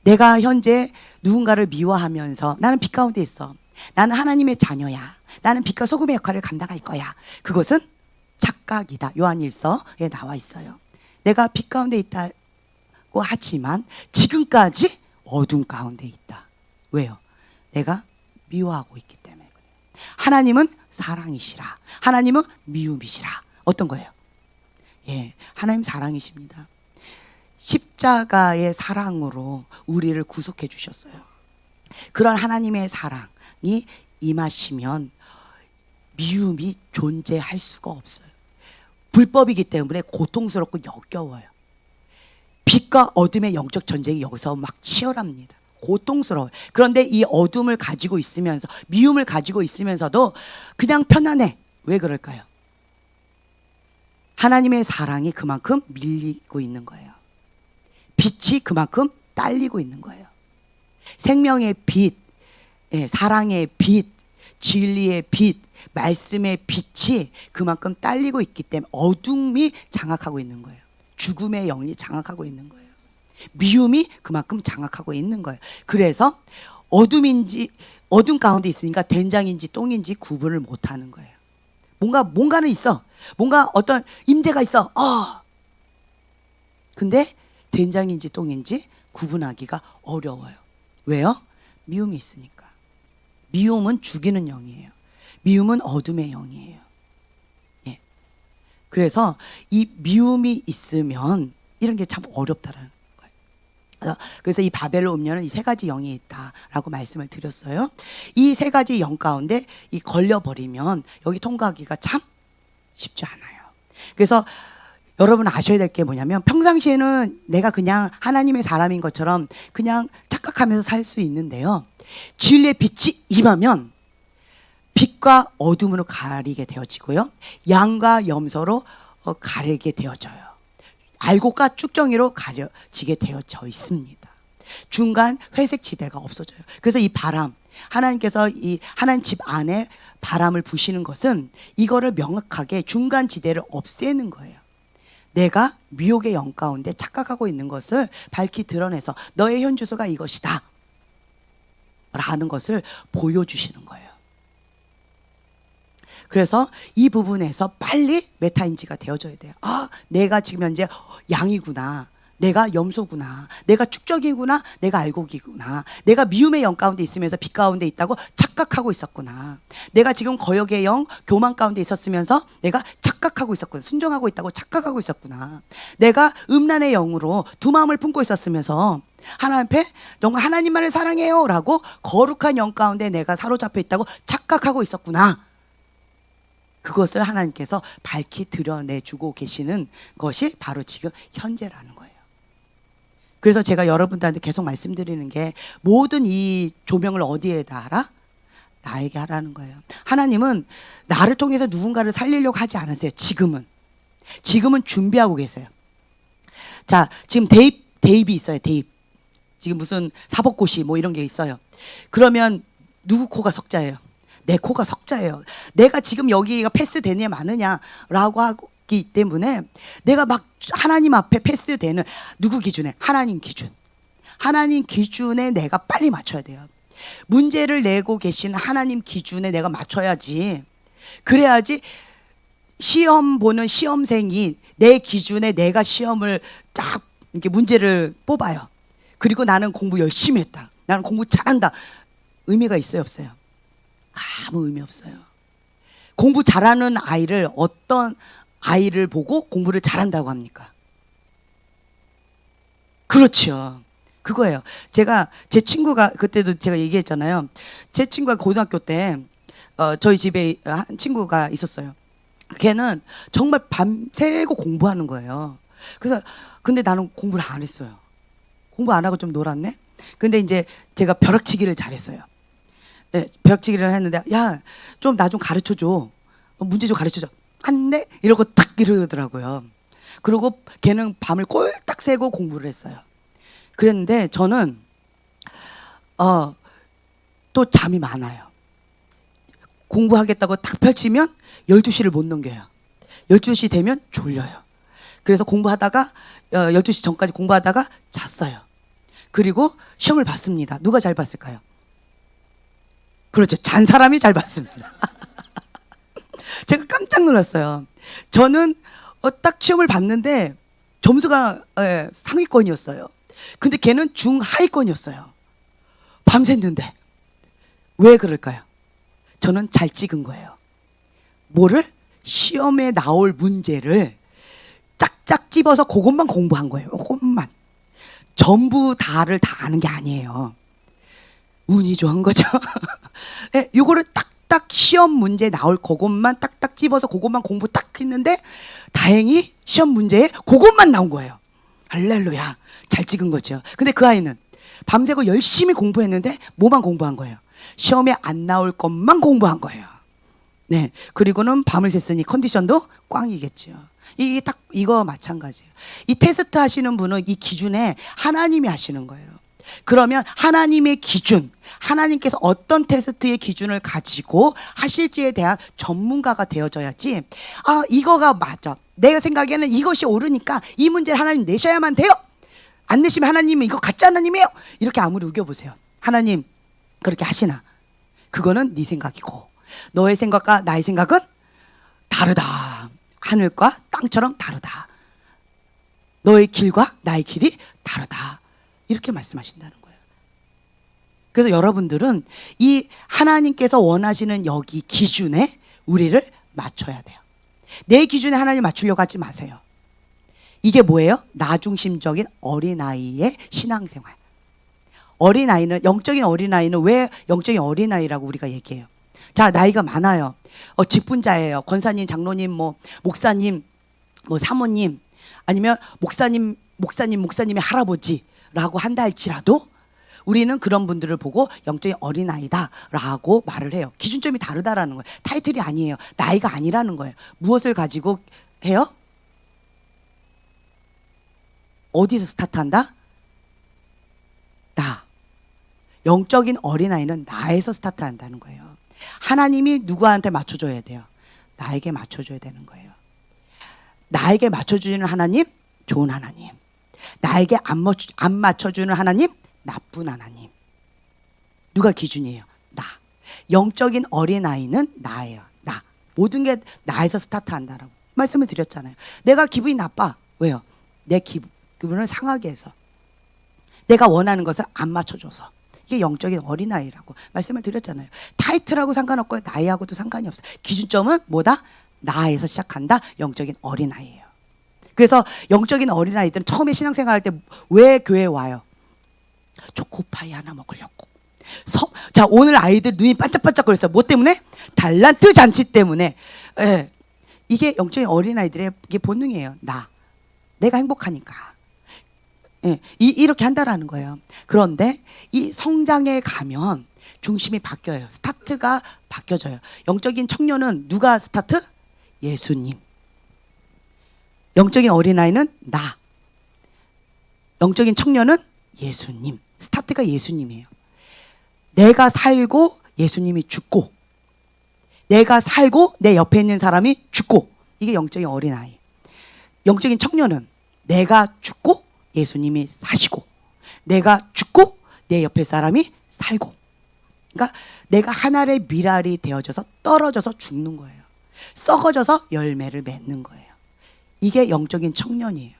S1: 내가 현재 누군가를 미워하면서 나는 빛 가운데 있어. 나는 하나님의 자녀야. 나는 빛과 소금의 역할을 감당할 거야. 그것은 착각이다. 요한일서에 나와 있어요. 내가 빛 가운데 있다고 하지만 지금까지 어둠 가운데 있다. 왜요? 내가 미워하고 있기 때문에 그래요. 하나님은 사랑이시라. 하나님은 미움이시라. 어떤 거예요? 하나님 사랑이십니다. 십자가의 사랑으로 우리를 구속해 주셨어요. 그런 하나님의 사랑이 임하시면 미움이 존재할 수가 없어요. 불법이기 때문에 고통스럽고 역겨워요. 빛과 어둠의 영적 전쟁이 여기서 막 치열합니다. 고통스러워요. 그런데 이 어둠을 가지고 있으면서, 미움을 가지고 있으면서도 그냥 편안해. 왜 그럴까요? 하나님의 사랑이 그만큼 밀리고 있는 거예요. 빛이 그만큼 딸리고 있는 거예요. 생명의 빛, 사랑의 빛, 진리의 빛, 말씀의 빛이 그만큼 딸리고 있기 때문에 어둠이 장악하고 있는 거예요. 죽음의 영이 장악하고 있는 거예요. 미움이 그만큼 장악하고 있는 거예요. 그래서 어둠 가운데 있으니까 된장인지 똥인지 구분을 못하는 거예요. 뭔가는 있어. 뭔가 어떤 임재가 있어. 근데 된장인지 똥인지 구분하기가 어려워요. 왜요? 미움이 있으니까. 미움은 죽이는 영이에요. 미움은 어둠의 영이에요. 그래서 이 미움이 있으면 이런 게 참 어렵다라는 거예요. 그래서 이 바벨로 음료는 이 세 가지 영이 있다라고 말씀을 드렸어요. 이 세 가지 영 가운데 이 걸려버리면 여기 통과하기가 참 쉽지 않아요. 그래서 여러분 아셔야 될 게 뭐냐면, 평상시에는 내가 그냥 하나님의 사람인 것처럼 그냥 착각하면서 살 수 있는데요, 진리의 빛이 임하면 빛과 어둠으로 가리게 되어지고요, 양과 염소로 가리게 되어져요. 알곡과 쭉정이로 가려지게 되어져 있습니다. 중간 회색 지대가 없어져요. 그래서 이 바람, 하나님께서 이 하나님 집 안에 바람을 부시는 것은 이거를 명확하게 중간 지대를 없애는 거예요. 내가 미혹의 영 가운데 착각하고 있는 것을 밝히 드러내서 너의 현 주소가 이것이다 라는 것을 보여주시는 거예요. 그래서 이 부분에서 빨리 메타인지가 되어져야 돼요. 내가 지금 현재 양이구나, 내가 염소구나, 내가 축적이구나, 내가 알곡이구나, 내가 미움의 영 가운데 있으면서 빛 가운데 있다고 착각하고 있었구나, 내가 지금 거역의 영, 교만 가운데 있었으면서 내가 착각하고 있었구나, 순종하고 있다고 착각하고 있었구나, 내가 음란의 영으로 두 마음을 품고 있었으면서 하나님 앞에 정말 하나님만을 사랑해요 라고 거룩한 영 가운데 내가 사로잡혀 있다고 착각하고 있었구나. 그것을 하나님께서 밝히 드러내주고 계시는 것이 바로 지금 현재라는 거예요. 그래서 제가 여러분들한테 계속 말씀드리는 게 모든 이 조명을 어디에다 하라? 나에게 하라는 거예요. 하나님은 나를 통해서 누군가를 살리려고 하지 않으세요. 지금은 준비하고 계세요. 자, 지금 대입이 있어요. 대입. 지금 무슨 사법고시 뭐 이런 게 있어요. 그러면 누구 코가 석자예요? 내 코가 석자예요. 내가 지금 여기가 패스되냐 마느냐라고 하기 때문에 내가 막 하나님 앞에 패스되는 누구 기준에? 하나님 기준. 하나님 기준에 내가 빨리 맞춰야 돼요. 문제를 내고 계신 하나님 기준에 내가 맞춰야지. 그래야지 시험 보는 시험생이 내 기준에 내가 시험을 딱 이렇게 문제를 뽑아요. 그리고 나는 공부 열심히 했다. 나는 공부 잘한다. 의미가 있어요, 없어요? 아무 의미 없어요. 공부 잘하는 아이를 어떤 아이를 보고 공부를 잘한다고 합니까? 그렇죠. 그거예요. 제가 제 친구가 그때도 제가 얘기했잖아요. 제 친구가 고등학교 때 저희 집에 한 친구가 있었어요. 걔는 정말 밤새고 공부하는 거예요. 그래서 근데 나는 공부를 안 했어요. 공부 안 하고 좀 놀았네. 근데 이제 제가 벼락치기를 잘했어요. 네, 벼락치기를 했는데 야, 좀 나 좀 가르쳐 줘. 문제 좀 가르쳐 줘. 안 돼? 이러고 딱 이러더라고요. 그리고 걔는 밤을 꼴딱 새고 공부를 했어요. 그랬는데 저는 또 잠이 많아요. 공부하겠다고 딱 펼치면 12시를 못 넘겨요. 12시 되면 졸려요. 그래서 공부하다가 12시 전까지 공부하다가 잤어요. 그리고 시험을 봤습니다. 누가 잘 봤을까요? 그렇죠. 잔 사람이 잘 봤습니다. 제가 깜짝 놀랐어요. 저는 딱 시험을 봤는데 점수가 상위권이었어요. 근데 걔는 중하위권이었어요. 밤샜는데. 왜 그럴까요? 저는 잘 찍은 거예요. 뭐를? 시험에 나올 문제를 짝짝 집어서 그것만 공부한 거예요. 그것만. 전부 다를 다 아는 게 아니에요. 운이 좋은 거죠. 네, 요거를 딱딱 시험 문제 나올 그것만 딱딱 집어서 그것만 공부 딱 했는데 다행히 시험 문제에 그것만 나온 거예요. 할렐루야. 잘 찍은 거죠. 근데 그 아이는 밤새고 열심히 공부했는데 뭐만 공부한 거예요? 시험에 안 나올 것만 공부한 거예요. 네. 그리고는 밤을 샜으니 컨디션도 꽝이겠죠. 이게 딱 이거 마찬가지예요. 이 테스트 하시는 분은 이 기준에 하나님이 하시는 거예요. 그러면 하나님의 기준, 하나님께서 어떤 테스트의 기준을 가지고 하실지에 대한 전문가가 되어져야지. 아, 이거가 맞아. 내가 생각에는 이것이 옳으니까 이 문제를 하나님 내셔야만 돼요. 안 내시면 하나님은 이거 가짜 하나님이에요. 이렇게 아무리 우겨보세요. 하나님 그렇게 하시나? 그거는 네 생각이고 너의 생각과 나의 생각은 다르다. 하늘과 땅처럼 다르다. 너의 길과 나의 길이 다르다. 이렇게 말씀하신다는 거예요. 그래서 여러분들은 이 하나님께서 원하시는 여기 기준에 우리를 맞춰야 돼요. 내 기준에 하나님 맞추려고 하지 마세요. 이게 뭐예요? 나중심적인 어린아이의 신앙생활. 어린아이는, 영적인 어린아이는 왜 영적인 어린아이라고 우리가 얘기해요? 자, 나이가 많아요. 직분자예요. 권사님, 장로님, 뭐 목사님, 뭐 사모님, 아니면 목사님의 할아버지라고 한다 할지라도 우리는 그런 분들을 보고 영적인 어린아이다라고 말을 해요. 기준점이 다르다라는 거예요. 타이틀이 아니에요. 나이가 아니라는 거예요. 무엇을 가지고 해요? 어디서 스타트한다? 나. 영적인 어린아이는 나에서 스타트한다는 거예요. 하나님이 누구한테 맞춰줘야 돼요? 나에게 맞춰줘야 되는 거예요. 나에게 맞춰주는 하나님, 좋은 하나님. 나에게 안 맞춰주는 하나님, 나쁜 하나님. 누가 기준이에요? 나. 영적인 어린아이는 나예요. 나. 모든 게 나에서 스타트한다라고 말씀을 드렸잖아요. 내가 기분이 나빠. 왜요? 내 기분을 상하게 해서. 내가 원하는 것을 안 맞춰줘서. 이게 영적인 어린아이라고 말씀을 드렸잖아요. 타이틀하고 상관없고 나이하고도 상관이 없어요. 기준점은 뭐다? 나에서 시작한다. 영적인 어린아이예요. 그래서 영적인 어린아이들은 처음에 신앙생활 할 때 왜 교회에 와요? 초코파이 하나 먹으려고. 자, 오늘 아이들 눈이 반짝반짝 거렸어요. 뭐 때문에? 달란트 잔치 때문에. 예. 이게 영적인 어린아이들의 이게 본능이에요. 내가 행복하니까. 예. 이렇게 한다라는 거예요. 그런데 이 성장에 가면 중심이 바뀌어요. 스타트가 바뀌어져요. 영적인 청년은 누가 스타트? 예수님. 영적인 어린아이는 나. 영적인 청년은 예수님. 스타트가 예수님이에요. 내가 살고 예수님이 죽고, 내가 살고 내 옆에 있는 사람이 죽고, 이게 영적인 어린아이. 영적인 청년은 내가 죽고 예수님이 사시고, 내가 죽고 내 옆에 사람이 살고. 그러니까 내가 하나의 미랄이 되어져서 떨어져서 죽는 거예요. 썩어져서 열매를 맺는 거예요. 이게 영적인 청년이에요.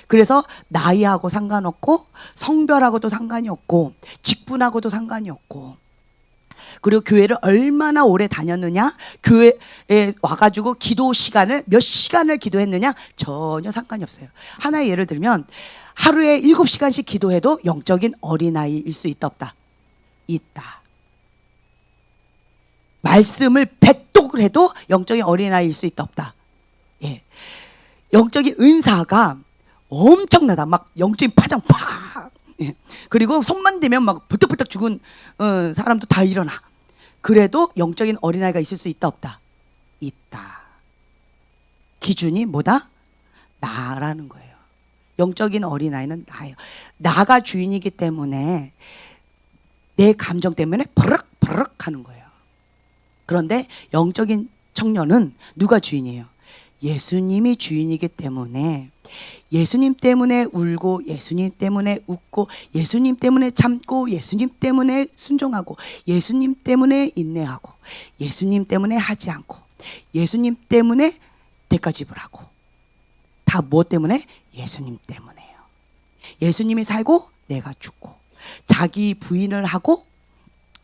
S1: 그래서 나이하고 상관없고, 성별하고도 상관이 없고, 직분하고도 상관이 없고, 그리고 교회를 얼마나 오래 다녔느냐, 교회에 와가지고 기도 시간을 몇 시간을 기도했느냐, 전혀 상관이 없어요. 하나의 예를 들면 하루에 7시간씩 기도해도 영적인 어린아이일 수 있다 없다? 있다. 말씀을 100독을 해도 영적인 어린아이일 수 있다 없다? 예. 영적인 은사가 엄청나다. 막 영적인 파장 팍. 예. 그리고 손만 대면 막 벌떡벌떡 죽은 사람도 다 일어나. 그래도 영적인 어린아이가 있을 수 있다 없다? 있다. 기준이 뭐다? 나라는 거예요. 영적인 어린아이는 나예요. 나가 주인이기 때문에 내 감정 때문에 버럭버럭 하는 거예요. 그런데 영적인 청년은 누가 주인이에요? 예수님이 주인이기 때문에 예수님 때문에 울고, 예수님 때문에 웃고, 예수님 때문에 참고, 예수님 때문에 순종하고, 예수님 때문에 인내하고, 예수님 때문에 하지 않고, 예수님 때문에 대가 지불하고. 다 뭐 때문에? 예수님 때문에요. 예수님이 살고 내가 죽고, 자기 부인을 하고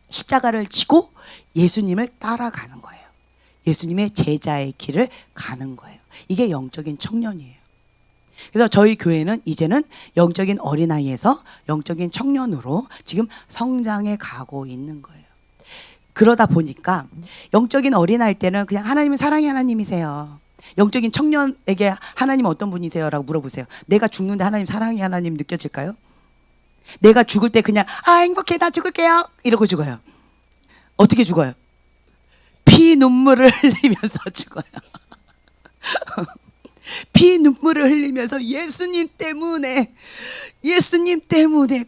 S1: 십자가를 지고 예수님을 따라가는 거예요. 예수님의 제자의 길을 가는 거예요. 이게 영적인 청년이에요. 그래서 저희 교회는 이제는 영적인 어린아이에서 영적인 청년으로 지금 성장해 가고 있는 거예요. 그러다 보니까 영적인 어린아이 때는 그냥 하나님은 사랑의 하나님이세요. 영적인 청년에게 하나님은 어떤 분이세요? 라고 물어보세요. 내가 죽는데 하나님 사랑의 하나님 느껴질까요? 내가 죽을 때 그냥 행복해, 나 죽을게요 이러고 죽어요. 어떻게 죽어요? 피 눈물을 흘리면서 죽어요. 피 눈물을 흘리면서 예수님 때문에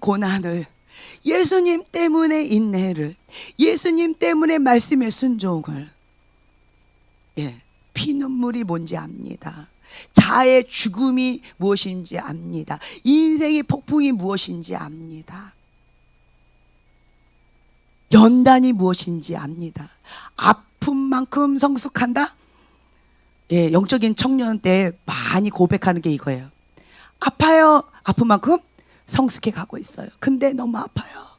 S1: 고난을, 예수님 때문에 인내를, 예수님 때문에 말씀의 순종을. 예, 피 눈물이 뭔지 압니다. 자의 죽음이 무엇인지 압니다. 인생의 폭풍이 무엇인지 압니다. 연단이 무엇인지 압니다. 아픈 만큼 성숙한다? 예, 영적인 청년 때 많이 고백하는 게 이거예요. 아파요. 아픈 만큼 성숙해 가고 있어요. 근데 너무 아파요.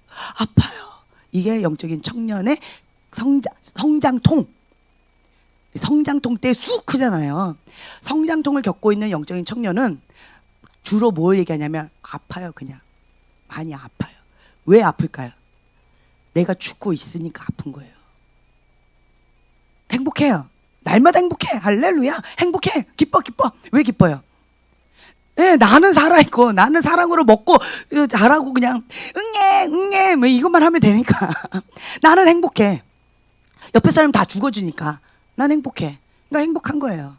S1: 이게 영적인 청년의 성장통. 성장통 때 쑥 크잖아요. 성장통을 겪고 있는 영적인 청년은 주로 뭘 얘기하냐면 아파요. 그냥 많이 아파요. 왜 아플까요? 내가 죽고 있으니까 아픈 거예요. 행복해요. 날마다 행복해. 할렐루야. 행복해. 기뻐. 왜 기뻐요? 네, 나는 살아있고, 나는 사랑으로 먹고 잘하고 그냥 응애 뭐 이것만 하면 되니까. 나는 행복해. 옆에 사람 다 죽어주니까 난 행복해. 그러니까 행복한 거예요.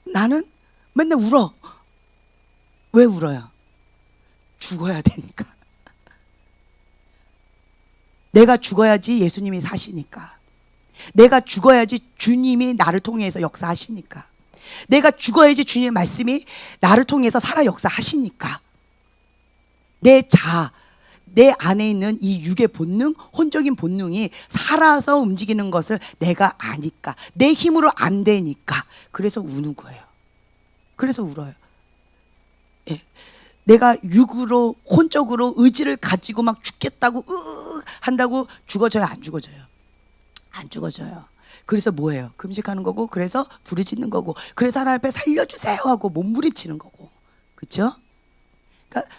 S1: 나는 맨날 울어. 왜 울어요? 죽어야 되니까. 내가 죽어야지 예수님이 사시니까. 내가 죽어야지 주님이 나를 통해서 역사하시니까. 내가 죽어야지 주님의 말씀이 나를 통해서 살아 역사하시니까. 내 안에 있는 이 육의 본능, 혼적인 본능이 살아서 움직이는 것을 내가 아니까. 내 힘으로 안 되니까. 그래서 우는 거예요. 그래서 울어요. 예. 내가 육으로, 혼적으로 의지를 가지고 막 죽겠다고 한다고 죽어져요? 안 죽어져요? 안 죽어져요. 그래서 뭐예요? 금식하는 거고, 그래서 부르짖는 거고, 그래서 하나님 앞에 살려주세요 하고 몸부림치는 거고. 그렇죠? 그러니까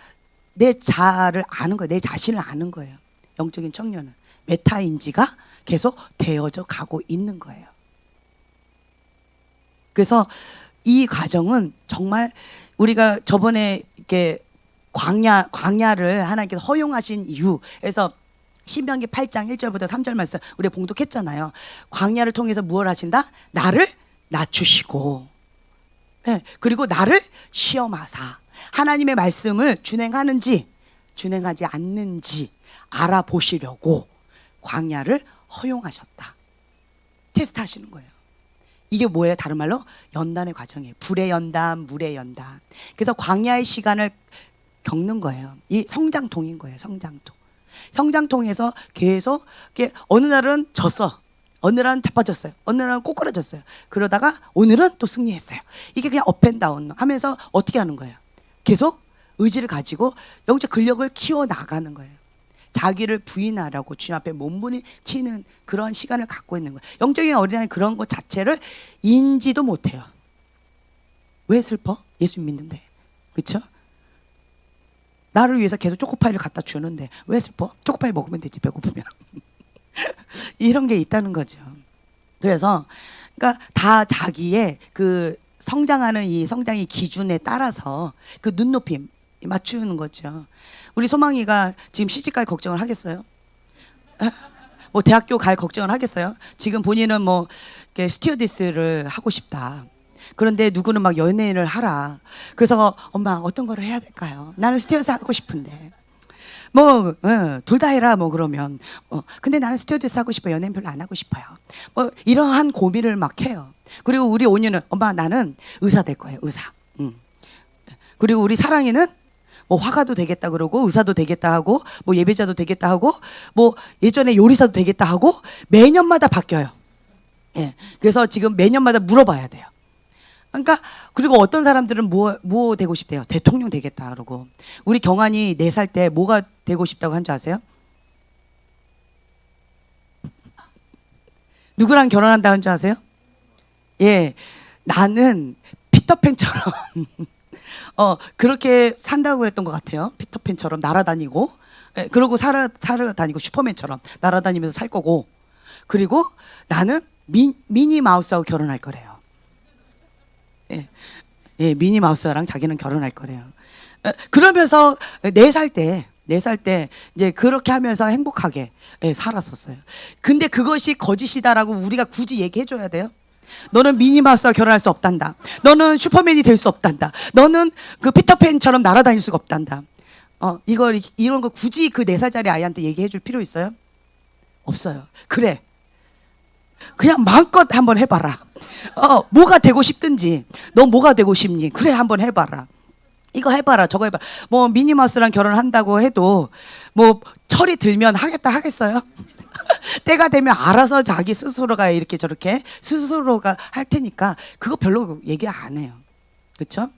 S1: 내 자아를 아는 거예요. 내 자신을 아는 거예요. 영적인 청년은 메타인지가 계속 되어져 가고 있는 거예요. 그래서 이 과정은 정말 우리가 저번에 이렇게 광야를 하나님께서 허용하신 이유에서 신명기 8장 1절부터 3절 말씀 우리 봉독했잖아요. 광야를 통해서 무엇을 하신다? 나를 낮추시고, 네, 그리고 나를 시험하사 하나님의 말씀을 준행하는지 준행하지 않는지 알아보시려고 광야를 허용하셨다. 테스트하시는 거예요. 이게 뭐예요? 다른 말로 연단의 과정이에요. 불의 연단, 물의 연단. 그래서 광야의 시간을 겪는 거예요. 이 성장통인 거예요. 성장통. 성장통에서 계속 어느 날은 졌어. 어느 날은 자빠졌어요. 어느 날은 꼬꾸라졌어요. 그러다가 오늘은 또 승리했어요. 이게 그냥 업앤다운 하면서 어떻게 하는 거예요? 계속 의지를 가지고 영적 근력을 키워 나가는 거예요. 자기를 부인하라고 주님 앞에 몸부림치는 그런 시간을 갖고 있는 거예요. 영적인 어린아이 그런 것 자체를 인지도 못해요. 왜 슬퍼? 예수 믿는데. 그렇죠? 나를 위해서 계속 초코파이를 갖다 주는데 왜 슬퍼? 초코파이 먹으면 되지, 배고프면. 이런 게 있다는 거죠. 그래서 그러니까 다 자기의 그 성장하는 이 성장의 기준에 따라서 그 눈높이 맞추는 거죠. 우리 소망이가 지금 시집갈 걱정을 하겠어요? 뭐 대학교 갈 걱정을 하겠어요? 지금 본인은 뭐 스튜어디스를 하고 싶다. 그런데 누구는 막 연예인을 하라. 그래서 엄마 어떤 거를 해야 될까요? 나는 스튜어디스 하고 싶은데. 뭐 둘 다 해라 뭐 그러면 근데 나는 스튜어디스 하고 싶어요. 연예인 별로 안 하고 싶어요. 뭐 이러한 고민을 막 해요. 그리고 우리 온유는 엄마 나는 의사 될 거예요. 의사. 그리고 우리 사랑이는 뭐 화가도 되겠다 그러고 의사도 되겠다 하고 뭐 예배자도 되겠다 하고 뭐 예전에 요리사도 되겠다 하고 매년마다 바뀌어요. 예. 그래서 지금 매년마다 물어봐야 돼요. 그러니까 그리고 어떤 사람들은 뭐 되고 싶대요. 대통령 되겠다 그러고. 우리 경환이 4살 때 뭐가 되고 싶다고 한 줄 아세요? 누구랑 결혼한다 한 줄 아세요? 예, 나는 피터팬처럼 그렇게 산다고 그랬던 것 같아요. 피터팬처럼 날아다니고, 예, 그러고 살아다니고 슈퍼맨처럼 날아다니면서 살 거고, 그리고 나는 미니 마우스하고 결혼할 거래요. 예, 예, 미니 마우스랑 자기는 결혼할 거래요. 그러면서 4살 때 이제 그렇게 하면서 행복하게 살았었어요. 근데 그것이 거짓이다라고 우리가 굳이 얘기해줘야 돼요. 너는 미니마우스와 결혼할 수 없단다. 너는 슈퍼맨이 될 수 없단다. 너는 그 피터팬처럼 날아다닐 수가 없단다. 이런 거 굳이 그 4살짜리 아이한테 얘기해줄 필요 있어요? 없어요. 그래. 그냥 마음껏 한번 해봐라. 뭐가 되고 싶든지. 너 뭐가 되고 싶니? 그래, 한번 해봐라. 이거 해봐라, 저거 해봐라. 뭐 미니마우스랑 결혼한다고 해도 뭐 철이 들면 하겠어요? 때가 되면 알아서 자기 스스로가 이렇게 저렇게 스스로가 할 테니까 그거 별로 얘기 안 해요. 그렇죠?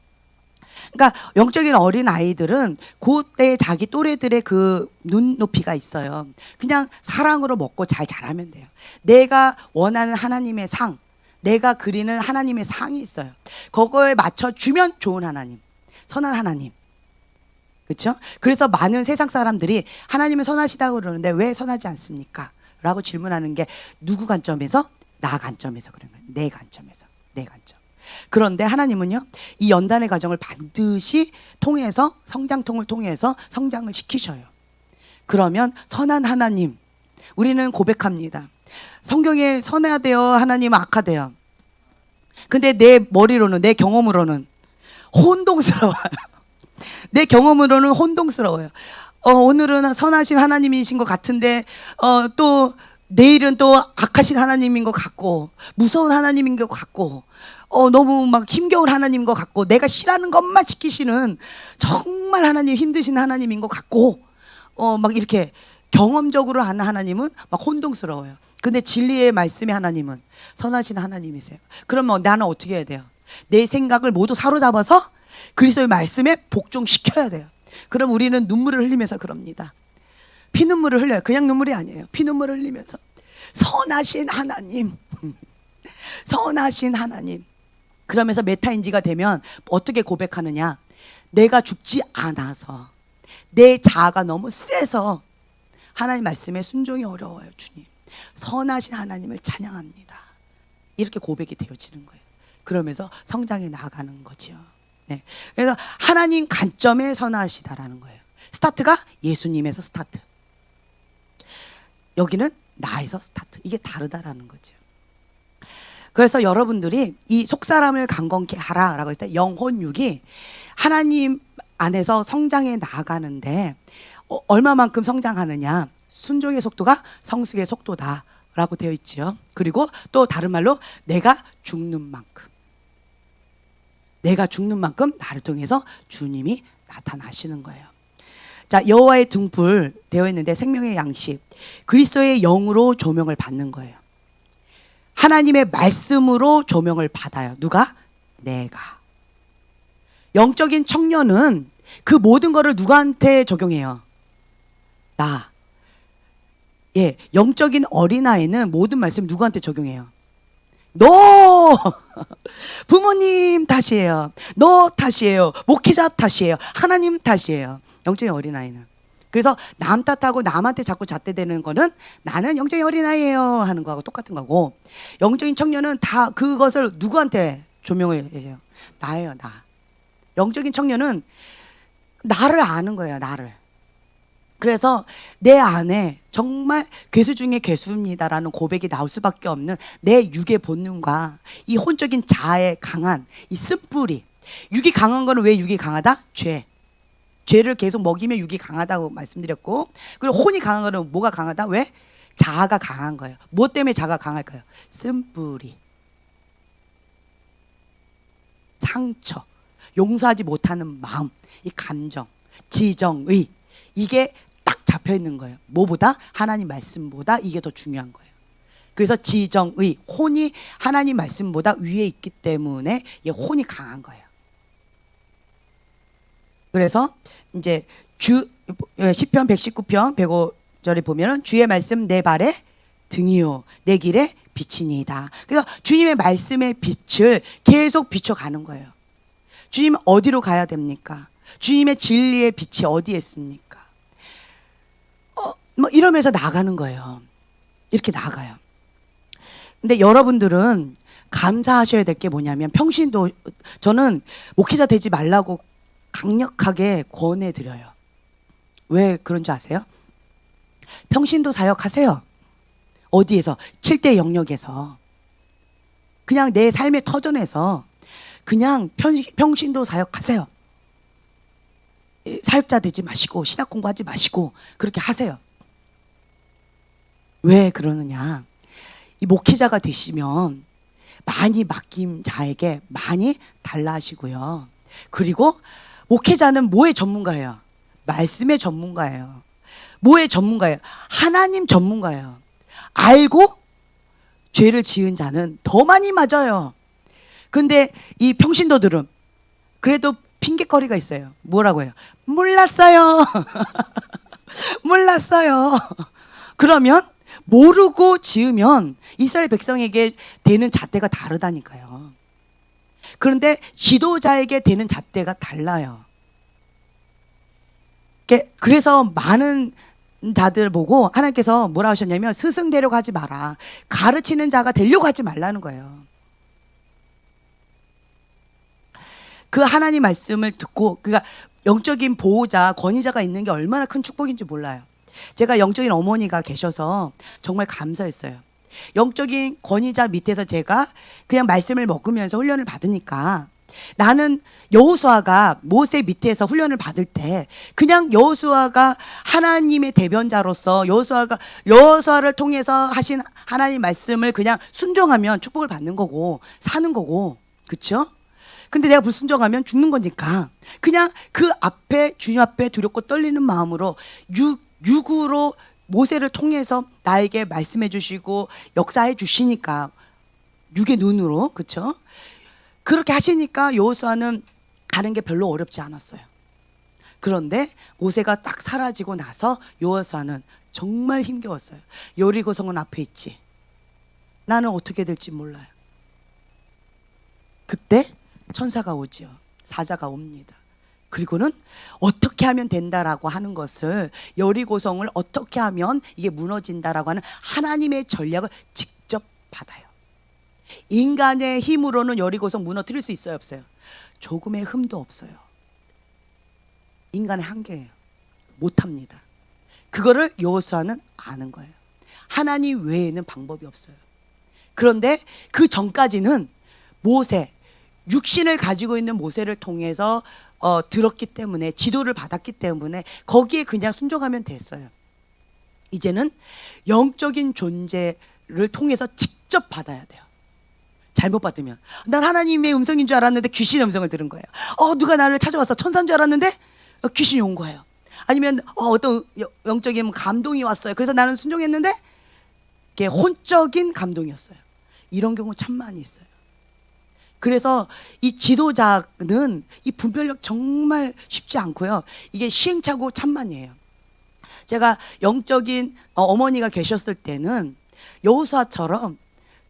S1: 그러니까 영적인 어린 아이들은 그때 자기 또래들의 그 눈높이가 있어요. 그냥 사랑으로 먹고 잘 자라면 돼요. 내가 원하는 하나님의 상, 내가 그리는 하나님의 상이 있어요. 그거에 맞춰 주면 좋은 하나님, 선한 하나님. 그렇죠? 그래서 많은 세상 사람들이 하나님은 선하시다고 그러는데 왜 선하지 않습니까? 라고 질문하는 게 누구 관점에서? 나 관점에서 그런 거예요. 내 관점에서. 내 관점. 그런데 하나님은요, 이 연단의 과정을 반드시 통해서, 성장통을 통해서 성장을 시키셔요. 그러면 선한 하나님, 우리는 고백합니다. 성경에 선하대요, 하나님은 악하대요. 근데 내 머리로는, 내 경험으로는 혼동스러워요. 내 경험으로는 혼동스러워요. 오늘은 선하신 하나님이신 것 같은데 또 내일은 또 악하신 하나님인 것 같고 무서운 하나님인 것 같고 너무 막 힘겨운 하나님인 것 같고 내가 싫어하는 것만 지키시는 정말 하나님 힘드신 하나님인 것 같고 막 이렇게 경험적으로 하는 하나님은 막 혼동스러워요. 근데 진리의 말씀의 하나님은 선하신 하나님이세요. 그러면 나는 어떻게 해야 돼요? 내 생각을 모두 사로잡아서 그리스도의 말씀에 복종시켜야 돼요. 그럼 우리는 눈물을 흘리면서 그럽니다. 피눈물을 흘려요. 그냥 눈물이 아니에요. 피눈물을 흘리면서 선하신 하나님, 선하신 하나님. 그러면서 메타인지가 되면 어떻게 고백하느냐? 내가 죽지 않아서 내 자아가 너무 세서 하나님 말씀에 순종이 어려워요. 주님, 선하신 하나님을 찬양합니다. 이렇게 고백이 되어지는 거예요. 그러면서 성장해 나가는 거죠. 네. 그래서 하나님 관점에 선하시다라는 거예요. 스타트가 예수님에서 스타트. 여기는 나에서 스타트. 이게 다르다라는 거죠. 그래서 여러분들이 이 속사람을 강건케 하라라고 했을 때 영혼육이 하나님 안에서 성장해 나가는데 얼마만큼 성장하느냐? 순종의 속도가 성숙의 속도다라고 되어 있죠. 그리고 또 다른 말로 내가 죽는 만큼. 내가 죽는 만큼 나를 통해서 주님이 나타나시는 거예요. 자, 여호와의 등불 되어 있는데 생명의 양식, 그리스도의 영으로 조명을 받는 거예요. 하나님의 말씀으로 조명을 받아요. 누가? 내가. 영적인 청년은 그 모든 거를 누구한테 적용해요? 나. 예, 영적인 어린아이는 모든 말씀 누구한테 적용해요? 너 부모님 탓이에요. 너 탓이에요. 목회자 탓이에요. 하나님 탓이에요. 영적인 어린아이는. 그래서 남 탓하고 남한테 자꾸 잣대대는 거는 나는 영적인 어린아이예요 하는 거하고 똑같은 거고, 영적인 청년은 다 그것을 누구한테 조명을 해요? 나예요, 나. 영적인 청년은 나를 아는 거예요, 나를. 그래서 내 안에 정말 괴수 중에 괴수입니다라는 고백이 나올 수밖에 없는 내 육의 본능과 이 혼적인 자아의 강한 이 쓴뿌리. 육이 강한 거는 왜 육이 강하다? 죄. 죄를 계속 먹이면 육이 강하다고 말씀드렸고, 그리고 혼이 강한 거는 뭐가 강하다? 왜? 자아가 강한 거예요. 무엇 때문에 자아가 강할까요? 쓴뿌리, 상처, 용서하지 못하는 마음, 이 감정, 지정의, 이게 딱 잡혀 있는 거예요. 뭐보다? 하나님 말씀보다 이게 더 중요한 거예요. 그래서 지정의, 혼이 하나님 말씀보다 위에 있기 때문에 이 혼이 강한 거예요. 그래서 이제 시편 119편 105절에 보면은 주의 말씀 내 발에 등이요 내 길에 빛이니이다. 그래서 주님의 말씀의 빛을 계속 비춰가는 거예요. 주님 어디로 가야 됩니까? 주님의 진리의 빛이 어디에 있습니까? 뭐 이러면서 나가는 거예요. 이렇게 나가요. 근데 여러분들은 감사하셔야 될 게 뭐냐면, 평신도 저는 목회자 되지 말라고 강력하게 권해드려요. 왜 그런 줄 아세요? 평신도 사역하세요. 어디에서? 7대 영역에서. 그냥 내 삶의 터전에서 그냥 평신도 사역하세요. 사역자 되지 마시고 신학 공부하지 마시고 그렇게 하세요. 왜 그러느냐? 이 목회자가 되시면 많이 맡긴 자에게 많이 달라 하시고요. 그리고 목회자는 뭐의 전문가예요? 말씀의 전문가예요. 뭐의 전문가예요? 하나님 전문가예요. 알고 죄를 지은 자는 더 많이 맞아요. 근데 이 평신도들은 그래도 핑계거리가 있어요. 뭐라고 해요? 몰랐어요. 몰랐어요. 그러면 모르고 지으면 이스라엘 백성에게 되는 잣대가 다르다니까요. 그런데 지도자에게 되는 잣대가 달라요. 그래서 많은 자들 보고 하나님께서 뭐라 하셨냐면, 스승 되려고 하지 마라. 가르치는 자가 되려고 하지 말라는 거예요. 그 하나님 말씀을 듣고, 그러니까 영적인 보호자, 권위자가 있는 게 얼마나 큰 축복인지 몰라요. 제가 영적인 어머니가 계셔서 정말 감사했어요. 영적인 권위자 밑에서 제가 그냥 말씀을 먹으면서 훈련을 받으니까, 나는 여호수아가 모세 밑에서 훈련을 받을 때 그냥 여호수아가 하나님의 대변자로서 여호수아를 통해서 하신 하나님 말씀을 그냥 순종하면 축복을 받는 거고 사는 거고, 그렇죠? 근데 내가 불순종하면 죽는 거니까 그냥 그 앞에, 주님 앞에 두렵고 떨리는 마음으로 육으로 모세를 통해서 나에게 말씀해 주시고 역사해 주시니까, 육의 눈으로, 그렇죠? 그렇게 하시니까 여호수아는 가는 게 별로 어렵지 않았어요. 그런데 모세가 딱 사라지고 나서 여호수아는 정말 힘겨웠어요. 여리고성은 앞에 있지. 나는 어떻게 될지 몰라요. 그때 천사가 오지요. 사자가 옵니다. 그리고는 어떻게 하면 된다라고 하는 것을, 여리고성을 어떻게 하면 이게 무너진다라고 하는 하나님의 전략을 직접 받아요. 인간의 힘으로는 여리고성 무너뜨릴 수 있어요, 없어요? 조금의 흠도 없어요. 인간의 한계예요. 못합니다. 그거를 여호수아는 아는 거예요. 하나님 외에는 방법이 없어요. 그런데 그 전까지는 모세, 육신을 가지고 있는 모세를 통해서 들었기 때문에, 지도를 받았기 때문에 거기에 그냥 순종하면 됐어요. 이제는 영적인 존재를 통해서 직접 받아야 돼요. 잘못 받으면 난 하나님의 음성인 줄 알았는데 귀신의 음성을 들은 거예요. 누가 나를 찾아와서 천사인 줄 알았는데 귀신이 온 거예요. 아니면 어떤 영적인 감동이 왔어요. 그래서 나는 순종했는데 그게 혼적인 감동이었어요. 이런 경우 참 많이 있어요. 그래서 이 지도자는 이 분별력 정말 쉽지 않고요. 이게 시행착오 참 많이 해요. 제가 영적인 어머니가 계셨을 때는 여호수아처럼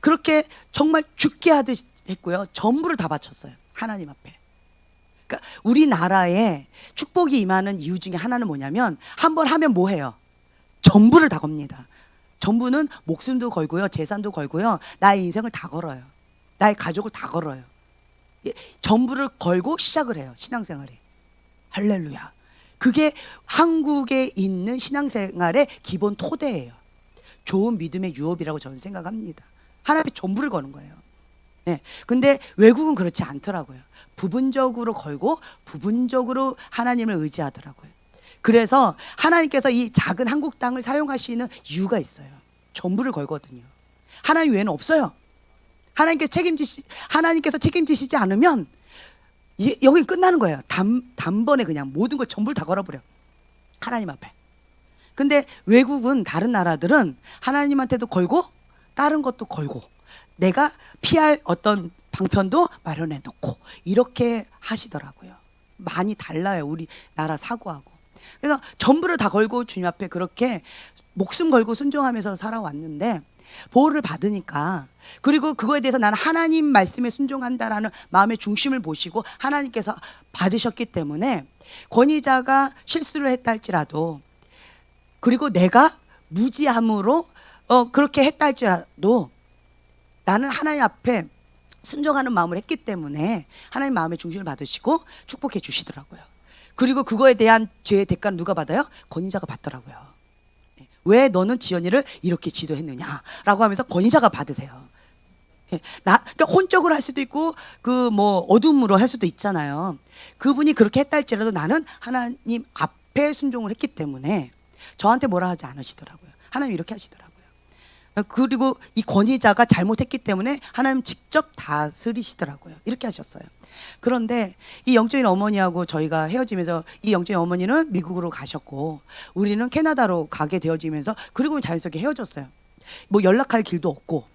S1: 그렇게 정말 죽게 하듯이 했고요. 전부를 다 바쳤어요. 하나님 앞에. 그러니까 우리나라에 축복이 임하는 이유 중에 하나는 뭐냐면 한 번 하면 뭐 해요? 전부를 다 겁니다. 전부는 목숨도 걸고요. 재산도 걸고요. 나의 인생을 다 걸어요. 나의 가족을 다 걸어요. 전부를 걸고 시작을 해요. 신앙생활에. 할렐루야. 그게 한국에 있는 신앙생활의 기본 토대예요. 좋은 믿음의 유업이라고 저는 생각합니다. 하나님 앞에 전부를 거는 거예요. 네. 근데 외국은 그렇지 않더라고요. 부분적으로 걸고 부분적으로 하나님을 의지하더라고요. 그래서 하나님께서 이 작은 한국 땅을 사용하시는 이유가 있어요. 전부를 걸거든요. 하나님 외에는 없어요. 하나님께서 책임지시지 않으면 여기 끝나는 거예요. 단번에 그냥 모든 걸 전부를 다 걸어버려. 하나님 앞에. 근데 외국은, 다른 나라들은 하나님한테도 걸고 다른 것도 걸고 내가 피할 어떤 방편도 마련해 놓고 이렇게 하시더라고요. 많이 달라요. 우리나라 사고하고. 그래서 전부를 다 걸고 주님 앞에 그렇게 목숨 걸고 순종하면서 살아왔는데 보호를 받으니까, 그리고 그거에 대해서 나는 하나님 말씀에 순종한다라는 마음의 중심을 보시고 하나님께서 받으셨기 때문에 권위자가 실수를 했다 할지라도, 그리고 내가 무지함으로 그렇게 했다 할지라도 나는 하나님 앞에 순종하는 마음을 했기 때문에 하나님 마음의 중심을 받으시고 축복해 주시더라고요. 그리고 그거에 대한 죄의 대가는 누가 받아요? 권위자가 받더라고요. 왜 너는 지연이를 이렇게 지도했느냐라고 하면서 권위자가 받으세요. 그러니까 혼적으로 할 수도 있고 어둠으로 할 수도 있잖아요. 그분이 그렇게 했다 할지라도 나는 하나님 앞에 순종을 했기 때문에 저한테 뭐라 하지 않으시더라고요. 하나님 이렇게 하시더라고요. 그리고 이 권위자가 잘못했기 때문에 하나님 직접 다스리시더라고요. 이렇게 하셨어요. 그런데 이 영적인 어머니하고 저희가 헤어지면서, 이 영적인 어머니는 미국으로 가셨고 우리는 캐나다로 가게 되어지면서, 그리고 자연스럽게 헤어졌어요. 연락할 길도 없고,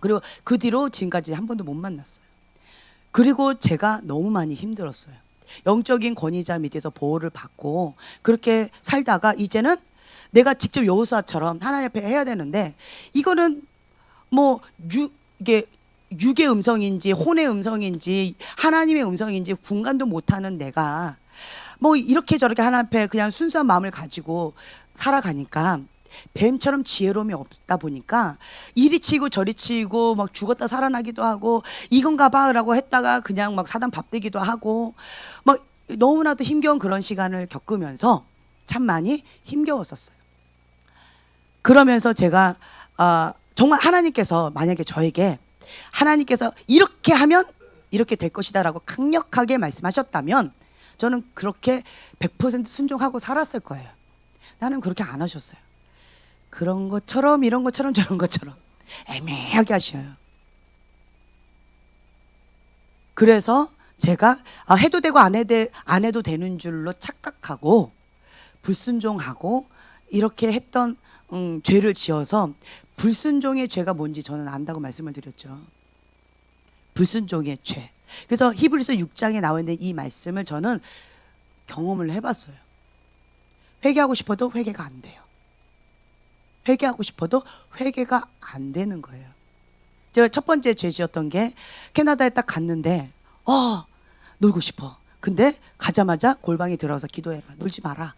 S1: 그리고 그 뒤로 지금까지 한 번도 못 만났어요. 그리고 제가 너무 많이 힘들었어요. 영적인 권위자 밑에서 보호를 받고 그렇게 살다가 이제는 내가 직접 여호수아처럼 하나님 앞에 해야 되는데, 이거는 이게 육의 음성인지 혼의 음성인지 하나님의 음성인지 분간도 못하는 내가 이렇게 저렇게 하나님 앞에 그냥 순수한 마음을 가지고 살아가니까 뱀처럼 지혜로움이 없다 보니까 이리 치고 저리 치고 죽었다 살아나기도 하고 이건가 봐라고 했다가 그냥 사단 밥되기도 하고 너무나도 힘겨운 그런 시간을 겪으면서 참 많이 힘겨웠었어요. 그러면서 제가 정말 하나님께서 만약에 저에게 하나님께서 이렇게 하면 이렇게 될 것이다라고 강력하게 말씀하셨다면 저는 그렇게 100% 순종하고 살았을 거예요. 나는 그렇게 안 하셨어요. 그런 것처럼 이런 것처럼 저런 것처럼 애매하게 하셔요. 그래서 제가 해도 되고 안 해도 되는 줄로 착각하고 불순종하고 이렇게 했던 죄를 지어서, 불순종의 죄가 뭔지 저는 안다고 말씀을 드렸죠. 불순종의 죄. 그래서 히브리서 6장에 나와 있는 이 말씀을 저는 경험을 해봤어요. 회개하고 싶어도 회개가 안 돼요. 회개하고 싶어도 회개가 안 되는 거예요. 제가 첫 번째 죄 지었던 게, 캐나다에 딱 갔는데 놀고 싶어. 근데 가자마자 골방에 들어가서 기도해라. 놀지 마라.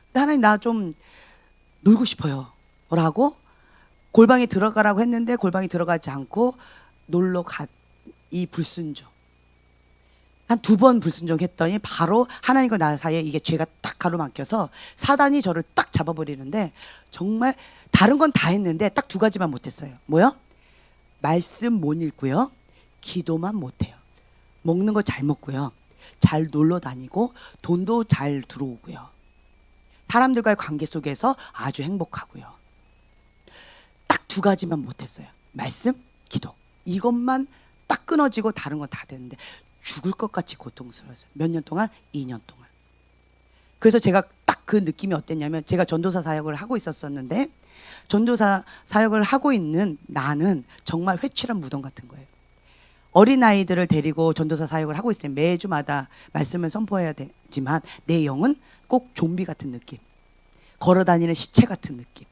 S1: 근데 하나님, 나 좀 놀고 싶어요 라고 골방에 들어가라고 했는데 골방에 들어가지 않고 놀러 이 불순종. 한 2번 불순종했더니 바로 하나님과 나 사이에 이게 죄가 딱 가로막혀서 사단이 저를 딱 잡아버리는데, 정말 다른 건 다 했는데 딱 2가지만 못했어요. 뭐요? 말씀 못 읽고요, 기도만 못해요. 먹는 거 잘 먹고요, 잘 놀러 다니고, 돈도 잘 들어오고요, 사람들과의 관계 속에서 아주 행복하고요. 딱 2가지만 못했어요. 말씀, 기도. 이것만 딱 끊어지고 다른 건 다 됐는데 죽을 것 같이 고통스러웠어요. 몇 년 동안? 2년 동안. 그래서 제가 딱 그 느낌이 어땠냐면, 제가 전도사 사역을 하고 있었었는데, 전도사 사역을 하고 있는 나는 정말 회칠한 무덤 같은 거예요. 어린아이들을 데리고 전도사 사역을 하고 있을 때 매주마다 말씀을 선포해야 되지만 내 영은 꼭 좀비 같은 느낌, 걸어다니는 시체 같은 느낌.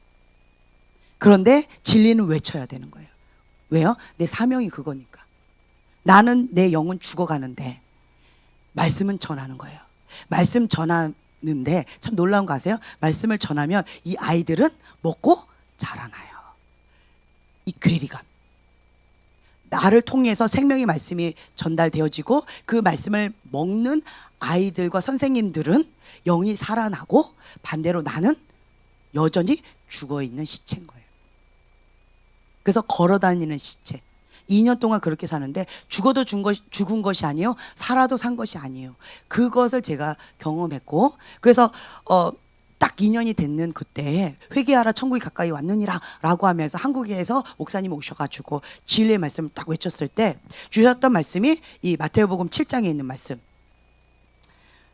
S1: 그런데 진리는 외쳐야 되는 거예요. 왜요? 내 사명이 그거니까. 나는, 내 영은 죽어가는데 말씀은 전하는 거예요. 말씀 전하는데 참 놀라운 거 아세요? 말씀을 전하면 이 아이들은 먹고 자라나요. 이 괴리감. 나를 통해서 생명의 말씀이 전달되어지고 그 말씀을 먹는 아이들과 선생님들은 영이 살아나고, 반대로 나는 여전히 죽어있는 시체인 거예요. 그래서 걸어다니는 시체. 2년 동안 그렇게 사는데 죽어도 죽은 것이 아니에요, 살아도 산 것이 아니에요. 그것을 제가 경험했고, 그래서 딱 2년이 됐는 그때 회개하라 천국이 가까이 왔느니라 라고 하면서 한국에서 목사님 오셔가지고 진리의 말씀을 딱 외쳤을 때 주셨던 말씀이 이 마태복음 7장에 있는 말씀,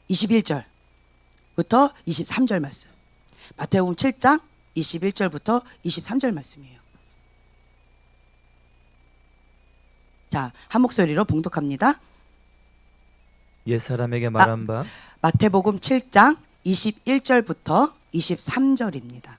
S1: 21절부터 23절 말씀. 마태복음 7장 21절부터 23절 말씀이에요. 자, 한 목소리로 봉독합니다.
S2: 옛사람에게 말한 바
S1: 마태복음 7장 21절부터 23절입니다.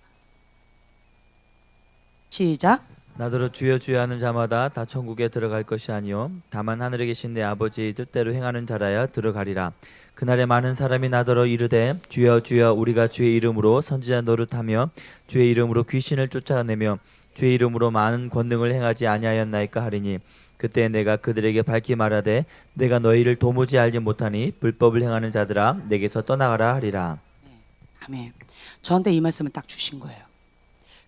S1: 시작.
S2: 나더러 주여 주여 하는 자마다 다 천국에 들어갈 것이 아니요 다만 하늘에 계신 내 아버지의 뜻대로 행하는 자라야 들어가리라. 그날에 많은 사람이 나더러 이르되 주여 주여 우리가 주의 이름으로 선지자 노릇하며 주의 이름으로 귀신을 쫓아내며 주의 이름으로 많은 권능을 행하지 아니하였나이까 하리니, 그때 내가 그들에게 밝히 말하되 내가 너희를 도무지 알지 못하니 불법을 행하는 자들아 내게서 떠나가라 하리라.
S1: 아멘. 저한테 이 말씀을 딱 주신 거예요.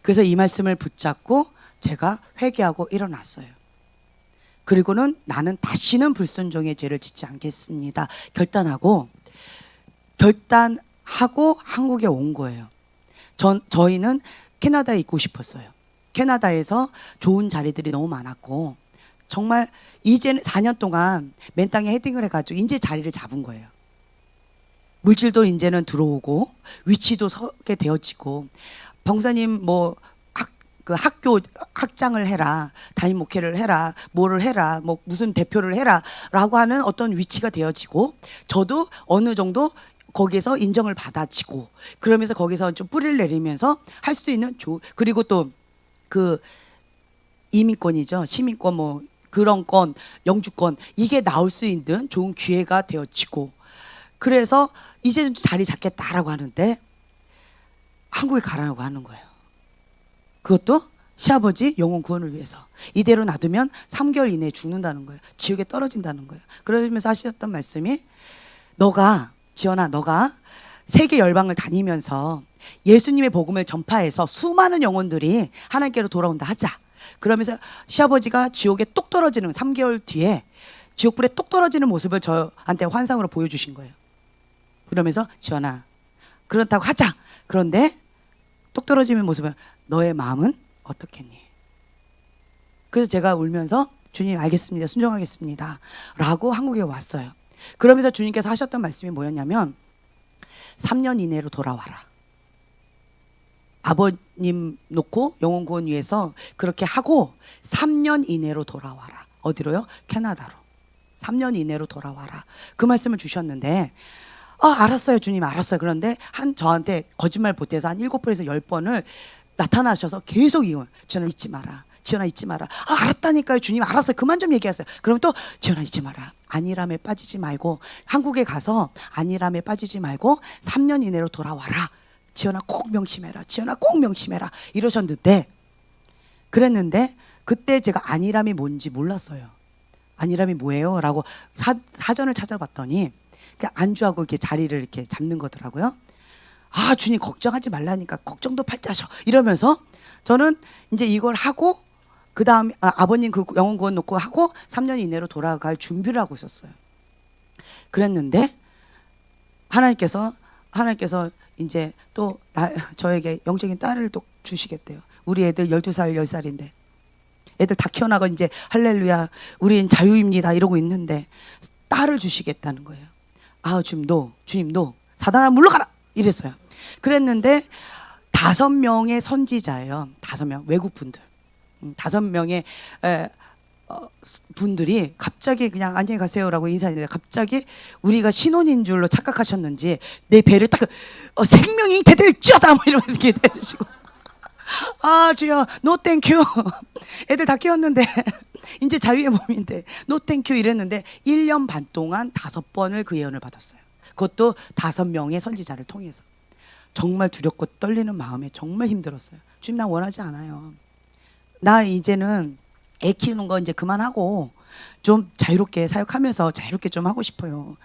S1: 그래서 이 말씀을 붙잡고 제가 회개하고 일어났어요. 그리고는 나는 다시는 불순종의 죄를 짓지 않겠습니다 결단하고 한국에 온 거예요. 저희는 캐나다에 있고 싶었어요. 캐나다에서 좋은 자리들이 너무 많았고, 정말 이제는 4년 동안 맨 땅에 헤딩을 해가지고 이제 자리를 잡은 거예요. 물질도 이제는 들어오고 위치도 서게 되어지고, 병사님 뭐 학교 학장을 해라, 담임 목회를 해라, 뭐를 해라, 뭐 무슨 대표를 해라라고 하는 어떤 위치가 되어지고, 저도 어느 정도 거기에서 인정을 받아지고, 그러면서 거기서 좀 뿌리를 내리면서 할 수 있는 그리고 또 그 이민권이죠, 시민권, 뭐 그런 건, 영주권, 이게 나올 수 있는 좋은 기회가 되어지고, 그래서 이제 좀 자리 잡겠다라고 하는데 한국에 가라고 하는 거예요. 그것도 시아버지 영혼 구원을 위해서. 이대로 놔두면 3개월 이내에 죽는다는 거예요. 지옥에 떨어진다는 거예요. 그러면서 하셨던 말씀이, 지연아, 너가 세계 열방을 다니면서 예수님의 복음을 전파해서 수많은 영혼들이 하나님께로 돌아온다 하자. 그러면서 시아버지가 지옥에 똑 떨어지는 3개월 뒤에 지옥불에 똑 떨어지는 모습을 저한테 환상으로 보여주신 거예요. 그러면서 지연아, 그렇다고 하자. 그런데 똑 떨어지는 모습은 너의 마음은 어떻겠니? 그래서 제가 울면서 주님 알겠습니다, 순종하겠습니다 라고 한국에 왔어요. 그러면서 주님께서 하셨던 말씀이 뭐였냐면, 3년 이내로 돌아와라. 아버님 놓고 영혼 구원 위해서 그렇게 하고 3년 이내로 돌아와라. 어디로요? 캐나다로. 3년 이내로 돌아와라. 그 말씀을 주셨는데, 알았어요 주님, 알았어요. 그런데 저한테 거짓말 보태서 한 7번에서 10번을 나타나셔서 계속 지연아 잊지 마라, 지연아 잊지 마라. 알았다니까요 주님, 알았어요, 그만 좀 얘기하세요. 그러면 또 지연아 잊지 마라, 안일함에 빠지지 말고, 한국에 가서 안일함에 빠지지 말고 3년 이내로 돌아와라. 지연아 꼭 명심해라, 지연아 꼭 명심해라 이러셨는데, 그랬는데 그때 제가 안일함이 뭔지 몰랐어요. 안일함이 뭐예요? 라고 사전을 찾아봤더니 안주하고 이렇게 자리를 이렇게 잡는 거더라고요. 아, 주님 걱정하지 말라니까 걱정도 팔자셔 이러면서 저는 이제 이걸 하고 그 다음에 아버님 그 영혼 구원 놓고 하고 3년 이내로 돌아갈 준비를 하고 있었어요. 그랬는데 하나님께서 이제 또 저에게 영적인 딸을 또 주시겠대요. 우리 애들 12살 10살인데 애들 다 키워나가 이제 할렐루야 우린 자유입니다 이러고 있는데 딸을 주시겠다는 거예요. 아, 주님도 사단아 물러가라 이랬어요. 그랬는데 5명의 선지자예요. 5명 외국 분들 5명의 분들이 갑자기 그냥 안녕히 가세요라고 인사했는데 갑자기 우리가 신혼인 줄로 착각하셨는지 내 배를 딱 생명이 대들지어다 뭐 이러면서 기도해 주시고 아 주여 노 땡큐 애들 다 키웠는데 이제 자유의 몸인데 노 땡큐 이랬는데 1년 반 동안 5번을 그 예언을 받았어요. 그것도 5명의 선지자를 통해서. 정말 두렵고 떨리는 마음에 정말 힘들었어요. 주님 나 원하지 않아요. 나 이제는 애 키우는 거 이제 그만하고 좀 자유롭게 사역하면서 자유롭게 좀 하고 싶어요.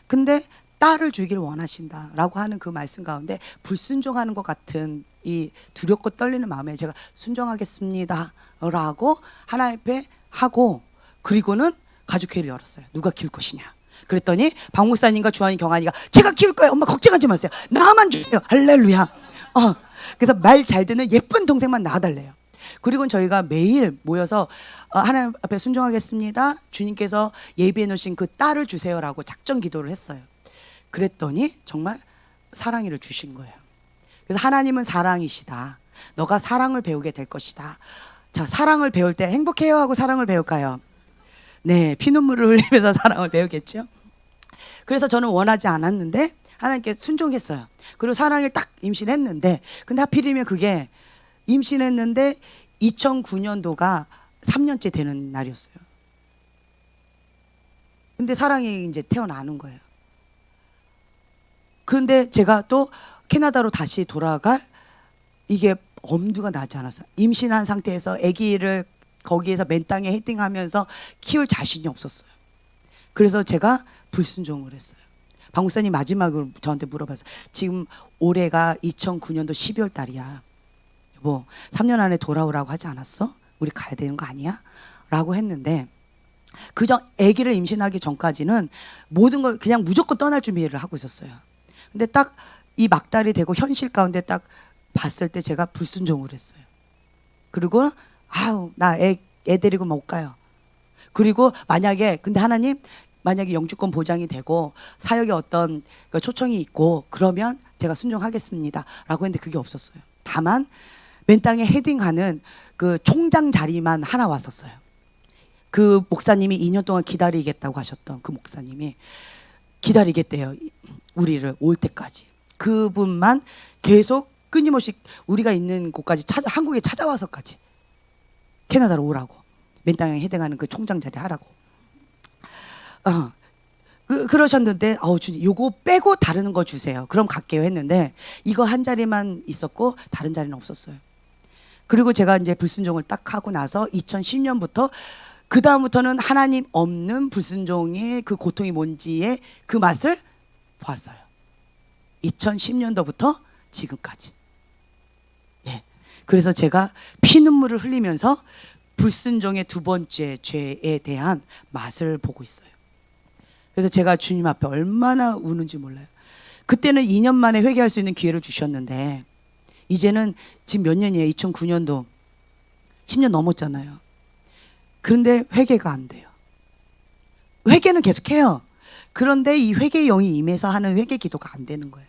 S1: 근데 딸을 주길 원하신다라고 하는 그 말씀 가운데 불순종하는 것 같은 이 두렵고 떨리는 마음에 제가 순종하겠습니다라고 하나님 앞에 하고 그리고는 가족회의를 열었어요. 누가 키울 것이냐. 그랬더니 박 목사님과 주한이 경환이가 제가 키울 거예요. 엄마 걱정하지 마세요. 나만 주세요. 할렐루야. 그래서 말 잘 듣는 예쁜 동생만 낳아달래요. 그리고 저희가 매일 모여서 하나님 앞에 순종하겠습니다. 주님께서 예비해 놓으신 그 딸을 주세요라고 작정 기도를 했어요. 그랬더니 정말 사랑이를 주신 거예요. 그래서 하나님은 사랑이시다. 너가 사랑을 배우게 될 것이다. 자, 사랑을 배울 때 행복해요 하고 사랑을 배울까요? 네, 피눈물을 흘리면서 사랑을 배우겠죠. 그래서 저는 원하지 않았는데 하나님께 순종했어요. 그리고 사랑을 딱 임신했는데 근데 하필이면 그게 임신했는데 2009년도가 3년째 되는 날이었어요. 근데 사랑이 이제 태어나는 거예요. 그런데 제가 또 캐나다로 다시 돌아갈 이게 엄두가 나지 않았어요. 임신한 상태에서 아기를 거기에서 맨 땅에 헤딩하면서 키울 자신이 없었어요. 그래서 제가 불순종을 했어요. 박 목사님 마지막으로 저한테 물어봐서 지금 올해가 2009년도 12월 달이야. 여보 3년 안에 돌아오라고 하지 않았어? 우리 가야 되는 거 아니야? 라고 했는데 그전 아기를 임신하기 전까지는 모든 걸 그냥 무조건 떠날 준비를 하고 있었어요. 근데 딱 이 막달이 되고 현실 가운데 딱 봤을 때 제가 불순종을 했어요. 그리고 아우 나 애 데리고 못 가요. 그리고 근데 하나님 만약에 영주권 보장이 되고 사역에 어떤 초청이 있고 그러면 제가 순종하겠습니다 라고 했는데 그게 없었어요. 다만 맨 땅에 헤딩하는 그 총장 자리만 하나 왔었어요. 그 목사님이 2년 동안 기다리겠다고 하셨던 그 목사님이 기다리겠대요. 우리를 올 때까지. 그분만 계속 끊임없이 우리가 있는 곳까지 한국에 찾아와서까지 캐나다로 오라고 맨 땅에 헤딩하는 그 총장 자리 하라고. 그러셨는데 주님 요거 빼고 다른 거 주세요. 그럼 갈게요 했는데 이거 한 자리만 있었고 다른 자리는 없었어요. 그리고 제가 이제 불순종을 딱 하고 나서 2010년부터 그 다음부터는 하나님 없는 불순종의 그 고통이 뭔지의 그 맛을 보았어요. 2010년도부터 지금까지. 예. 그래서 제가 피눈물을 흘리면서 불순종의 두 번째 죄에 대한 맛을 보고 있어요. 그래서 제가 주님 앞에 얼마나 우는지 몰라요. 그때는 2년 만에 회개할 수 있는 기회를 주셨는데 이제는 지금 몇 년이에요? 2009년도 10년 넘었잖아요. 그런데 회개가 안 돼요. 회개는 계속해요. 그런데 이 회개의 영이 임해서 하는 회개 기도가 안 되는 거예요.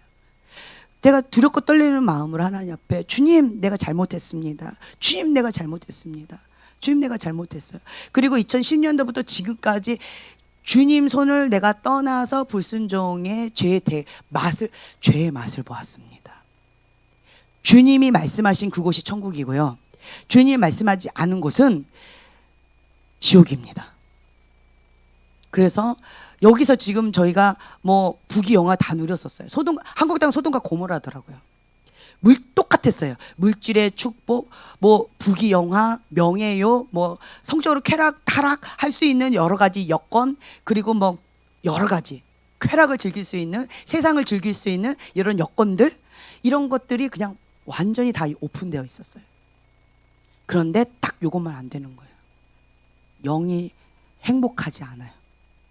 S1: 제가 두렵고 떨리는 마음으로 하나님 앞에 주님 내가 잘못했습니다. 주님 내가 잘못했습니다. 주님 내가 잘못했어요. 그리고 2010년도부터 지금까지 주님 손을 내가 떠나서 불순종의 죄의 맛을 보았습니다. 주님이 말씀하신 그곳이 천국이고요. 주님이 말씀하지 않은 곳은 지옥입니다. 그래서 여기서 지금 저희가 뭐 부귀영화 다 누렸었어요. 한국 땅 소돔과 고모라더라고요. 똑같았어요. 물질의 축복, 뭐 부귀영화, 명예요, 뭐 성적으로 쾌락, 타락 할 수 있는 여러 가지 여건, 그리고 뭐 여러 가지 쾌락을 즐길 수 있는, 세상을 즐길 수 있는 이런 여건들, 이런 것들이 그냥 완전히 다 오픈되어 있었어요. 그런데 딱 요것만 안 되는 거예요. 영이 행복하지 않아요.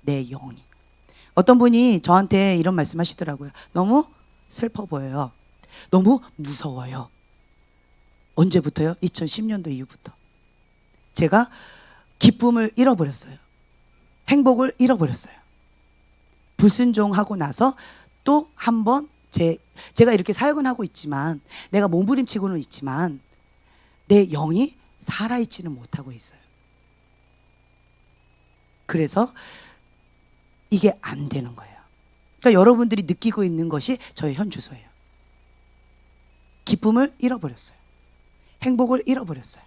S1: 내 영이. 어떤 분이 저한테 이런 말씀 하시더라고요. 너무 슬퍼 보여요. 너무 무서워요. 언제부터요? 2010년도 이후부터. 제가 기쁨을 잃어버렸어요. 행복을 잃어버렸어요. 불순종하고 나서 또 한 번 제가 이렇게 사역은 하고 있지만, 내가 몸부림치고는 있지만 내 영이 살아있지는 못하고 있어요. 그래서 이게 안 되는 거예요. 그러니까 여러분들이 느끼고 있는 것이 저의 현 주소예요. 기쁨을 잃어버렸어요. 행복을 잃어버렸어요.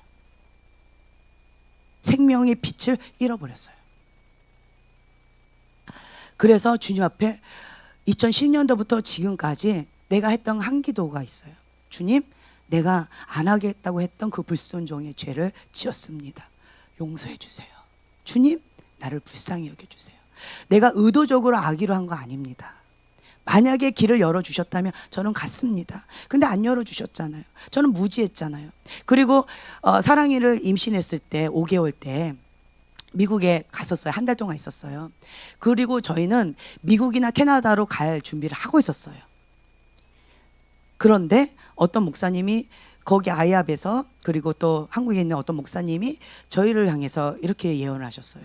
S1: 생명의 빛을 잃어버렸어요. 그래서 주님 앞에 2010년도부터 지금까지 내가 했던 한 기도가 있어요. 주님, 내가 안 하겠다고 했던 그 불순종의 죄를 지었습니다. 용서해 주세요. 주님, 나를 불쌍히 여겨주세요. 내가 의도적으로 악의로 한 거 아닙니다. 만약에 길을 열어주셨다면 저는 갔습니다. 근데 안 열어주셨잖아요. 저는 무지했잖아요. 그리고 사랑이를 임신했을 때 5개월 때 미국에 갔었어요. 한 달 동안 있었어요. 그리고 저희는 미국이나 캐나다로 갈 준비를 하고 있었어요. 그런데 어떤 목사님이 거기 아이압에서, 그리고 또 한국에 있는 어떤 목사님이 저희를 향해서 이렇게 예언을 하셨어요.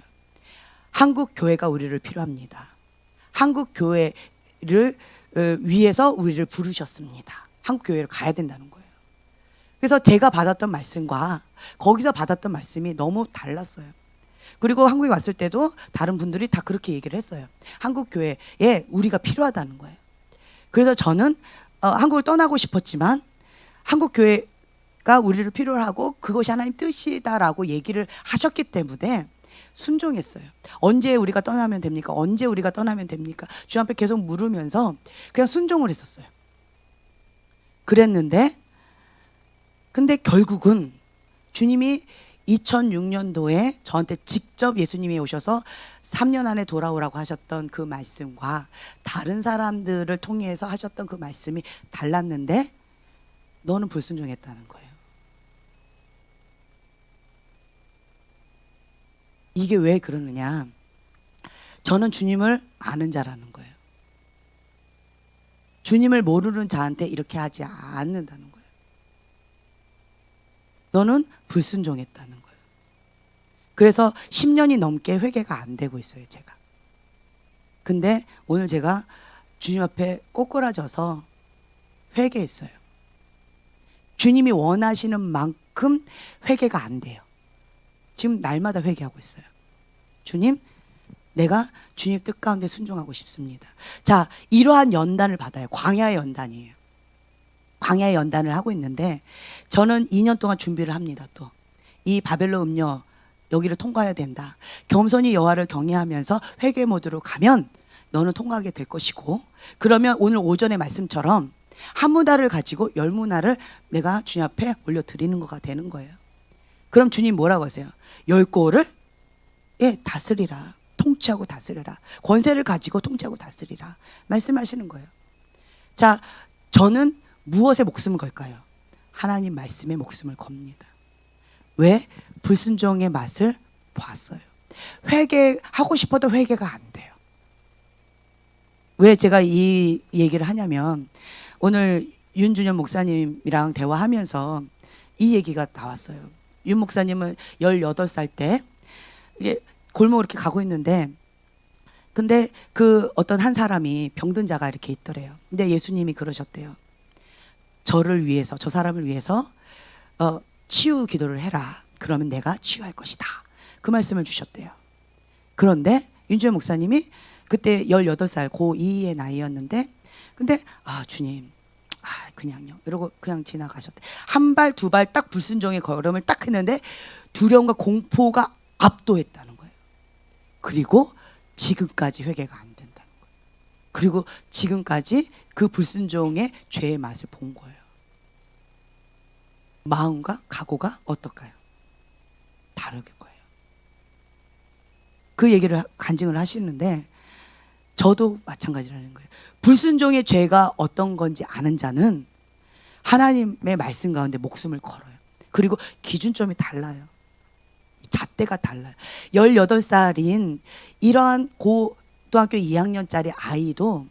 S1: 한국 교회가 우리를 필요합니다. 한국 교회를 위해서 우리를 부르셨습니다. 한국 교회를 가야 된다는 거예요. 그래서 제가 받았던 말씀과 거기서 받았던 말씀이 너무 달랐어요. 그리고 한국에 왔을 때도 다른 분들이 다 그렇게 얘기를 했어요. 한국 교회에 우리가 필요하다는 거예요. 그래서 저는 한국을 떠나고 싶었지만 한국 교회가 우리를 필요로 하고 그것이 하나님 뜻이다라고 얘기를 하셨기 때문에 순종했어요. 언제 우리가 떠나면 됩니까? 언제 우리가 떠나면 됩니까? 주 앞에 계속 물으면서 그냥 순종을 했었어요. 그랬는데 근데 결국은 주님이 2006년도에 저한테 직접 예수님이 오셔서 3년 안에 돌아오라고 하셨던 그 말씀과 다른 사람들을 통해서 하셨던 그 말씀이 달랐는데 너는 불순종했다는 거예요. 이게 왜 그러느냐? 저는 주님을 아는 자라는 거예요. 주님을 모르는 자한테 이렇게 하지 않는다는 거예요. 너는 불순종했다는 거예요. 그래서 10년이 넘게 회개가 안 되고 있어요, 제가. 근데 오늘 제가 주님 앞에 꼬꾸라져서 회개했어요. 주님이 원하시는 만큼 회개가 안 돼요. 지금 날마다 회개하고 있어요. 주님, 내가 주님 뜻 가운데 순종하고 싶습니다. 자, 이러한 연단을 받아요. 광야의 연단이에요. 광야의 연단을 하고 있는데 저는 2년 동안 준비를 합니다. 또 이 바벨론 음녀 여기를 통과해야 된다. 겸손히 여호와를 경외하면서 회개 모드로 가면 너는 통과하게 될 것이고, 그러면 오늘 오전의 말씀처럼 한 문화를 가지고 10문화를 내가 주님 앞에 올려드리는 거가 되는 거예요. 그럼 주님 뭐라고 하세요? 10고를 다스리라. 통치하고 다스려라. 권세를 가지고 통치하고 다스리라. 말씀하시는 거예요. 자, 저는 무엇에 목숨을 걸까요? 하나님 말씀에 목숨을 겁니다. 왜? 불순종의 맛을 봤어요. 회개하고 싶어도 회개가 안 돼요. 왜 제가 이 얘기를 하냐면 오늘 윤준현 목사님이랑 대화하면서 이 얘기가 나왔어요. 윤 목사님은 18살 때 이게 골목을 이렇게 가고 있는데 근데 그 어떤 한 사람이 병든 자가 이렇게 있더래요. 근데 예수님이 그러셨대요. 저를 위해서, 저 사람을 위해서 치유 기도를 해라. 그러면 내가 치유할 것이다. 그 말씀을 주셨대요. 그런데 윤주현 목사님이 그때 18살 고2의 나이였는데 근데 주님 그냥요 이러고 그냥 지나가셨대. 한 발 두 발 딱 불순종의 걸음을 딱 했는데 두려움과 공포가 압도했다는 거예요. 그리고 지금까지 회개가 안 된다는 거예요. 그리고 지금까지 그 불순종의 죄의 맛을 본 거예요. 마음과 각오가 어떨까요? 다를 거예요. 그 얘기를 간증을 하시는데 저도 마찬가지라는 거예요. 불순종의 죄가 어떤 건지 아는 자는 하나님의 말씀 가운데 목숨을 걸어요. 그리고 기준점이 달라요. 잣대가 달라요. 18살인 이러한 고등학교 2학년짜리 아이도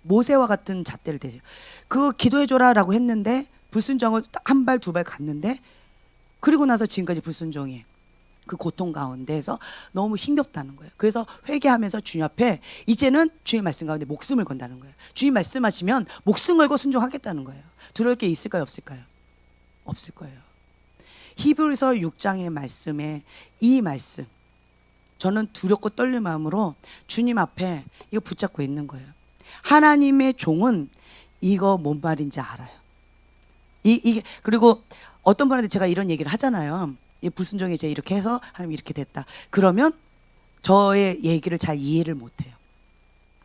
S1: 모세와 같은 잣대를 대죠. 그거 기도해줘라라고 했는데 불순종을 한 발 두 발 갔는데 그리고 나서 지금까지 불순종이 그 고통 가운데에서 너무 힘겹다는 거예요. 그래서 회개하면서 주님 앞에 이제는 주님 말씀 가운데 목숨을 건다는 거예요. 주님 말씀하시면 목숨 걸고 순종하겠다는 거예요. 두려울 게 있을까요? 없을까요? 없을 거예요. 히브리서 6장의 말씀에 이 말씀 저는 두렵고 떨린 마음으로 주님 앞에 이거 붙잡고 있는 거예요. 하나님의 종은 이거 뭔 말인지 알아요. 이게 그리고 어떤 분한테 제가 이런 얘기를 하잖아요. 불순종의 죄 이렇게 해서 하나님 이렇게 됐다. 그러면 저의 얘기를 잘 이해를 못해요.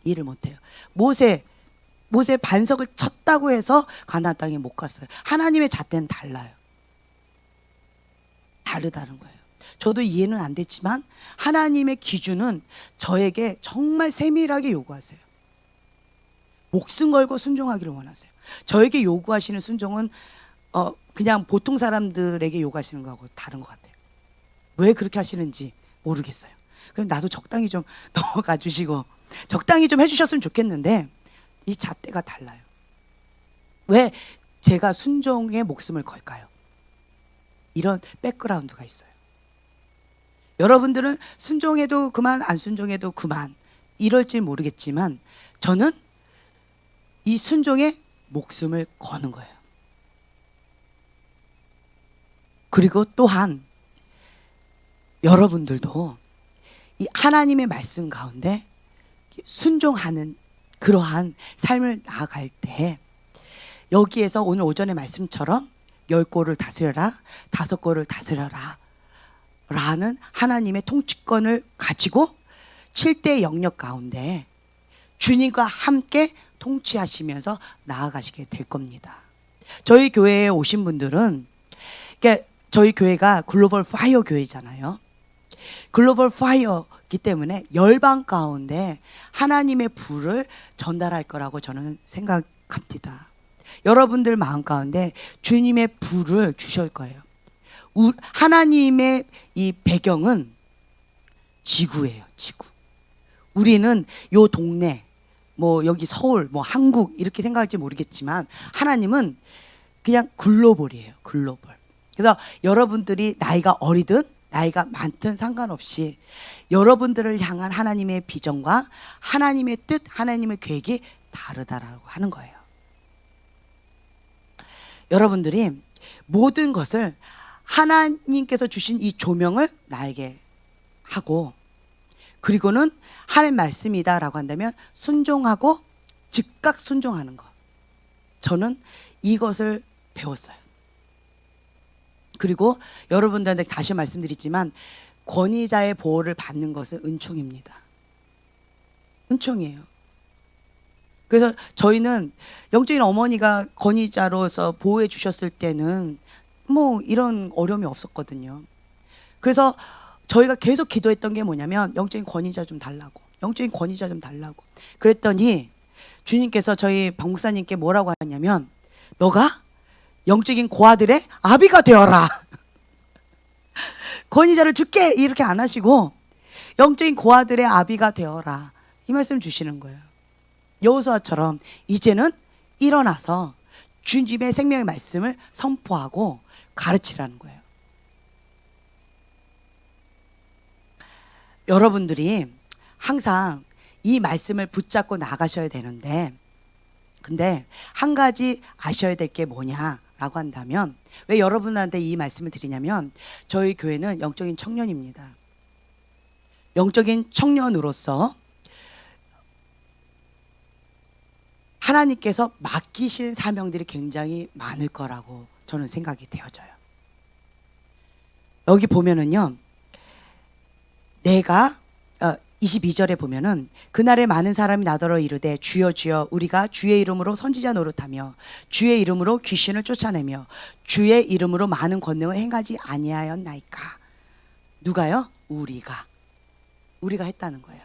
S1: 이해를 못해요. 모세 반석을 쳤다고 해서 가나안 땅에 못 갔어요. 하나님의 잣대는 달라요. 다르다는 거예요. 저도 이해는 안 됐지만 하나님의 기준은 저에게 정말 세밀하게 요구하세요. 목숨 걸고 순종하기를 원하세요. 저에게 요구하시는 순종은 그냥 보통 사람들에게 요구하시는 거하고 다른 것 같아요. 왜 그렇게 하시는지 모르겠어요. 그럼 나도 적당히 좀 넘어가 주시고 적당히 좀 해주셨으면 좋겠는데 이 잣대가 달라요. 왜 제가 순종에 목숨을 걸까요? 이런 백그라운드가 있어요. 여러분들은 순종해도 그만 안 순종해도 그만 이럴지 모르겠지만 저는 이 순종에 목숨을 거는 거예요. 그리고 또한 여러분들도 이 하나님의 말씀 가운데 순종하는 그러한 삶을 나아갈 때 여기에서 오늘 오전의 말씀처럼 10골을 다스려라 5골을 다스려라 라는 하나님의 통치권을 가지고 7대 영역 가운데 주님과 함께 통치하시면서 나아가시게 될 겁니다. 저희 교회에 오신 분들은 저희 교회가 글로벌 파이어 교회잖아요. 글로벌 파이어이기 때문에 열방 가운데 하나님의 불을 전달할 거라고 저는 생각합니다. 여러분들 마음 가운데 주님의 불을 주실 거예요. 하나님의 이 배경은 지구예요. 지구. 우리는 요 동네 여기 서울 한국 이렇게 생각할지 모르겠지만 하나님은 그냥 글로벌이에요. 글로벌. 그래서 여러분들이 나이가 어리든 나이가 많든 상관없이 여러분들을 향한 하나님의 비전과 하나님의 뜻, 하나님의 계획이 다르다라고 하는 거예요. 여러분들이 모든 것을 하나님께서 주신 이 조명을 나에게 하고 그리고는 하나님 말씀이다라고 한다면 순종하고 즉각 순종하는 것. 저는 이것을 배웠어요. 그리고 여러분들한테 다시 말씀드리지만 권위자의 보호를 받는 것은 은총입니다. 은총이에요. 그래서 저희는 영적인 어머니가 권위자로서 보호해 주셨을 때는 이런 어려움이 없었거든요. 그래서 저희가 계속 기도했던 게 뭐냐면 영적인 권위자 좀 달라고. 영적인 권위자 좀 달라고. 그랬더니 주님께서 저희 박 목사님께 뭐라고 하냐면 너가 영적인 고아들의 아비가 되어라. 권위자를 줄게 이렇게 안 하시고 영적인 고아들의 아비가 되어라. 이 말씀 주시는 거예요. 여호수아처럼 이제는 일어나서 주님의 생명의 말씀을 선포하고 가르치라는 거예요. 여러분들이 항상 이 말씀을 붙잡고 나가셔야 되는데 근데 한 가지 아셔야 될 게 뭐냐라고 한다면 왜 여러분한테 이 말씀을 드리냐면 저희 교회는 영적인 청년입니다. 영적인 청년으로서 하나님께서 맡기신 사명들이 굉장히 많을 거라고 저는 생각이 되어져요. 여기 보면은요. 내가 22절에 보면은 그날에 많은 사람이 나더러 이르되 주여 주여 우리가 주의 이름으로 선지자 노릇하며 주의 이름으로 귀신을 쫓아내며 주의 이름으로 많은 권능을 행하지 아니하였나이까. 누가요? 우리가 했다는 거예요.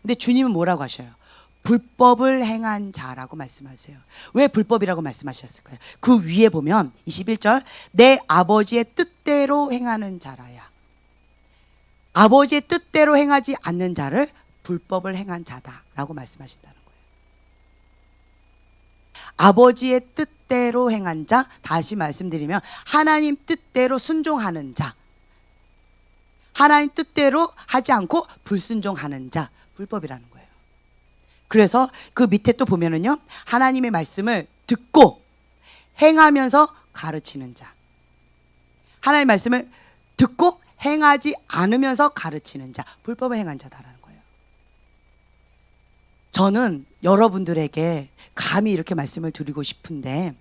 S1: 근데 주님은 뭐라고 하셔요? 불법을 행한 자라고 말씀하세요. 왜 불법이라고 말씀하셨을까요? 그 위에 보면 21절 내 아버지의 뜻대로 행하는 자라야. 아버지의 뜻대로 행하지 않는 자를 불법을 행한 자다라고 말씀하신다는 거예요. 아버지의 뜻대로 행한 자, 다시 말씀드리면 하나님 뜻대로 순종하는 자, 하나님 뜻대로 하지 않고 불순종하는 자, 불법이라는 거예요. 그래서 그 밑에 또 보면은요, 하나님의 말씀을 듣고 행하면서 가르치는 자, 하나님의 말씀을 듣고 행하지 않으면서 가르치는 자, 불법을 행한 자다라는 거예요. 저는 여러분들에게 감히 이렇게 말씀을 드리고 싶은데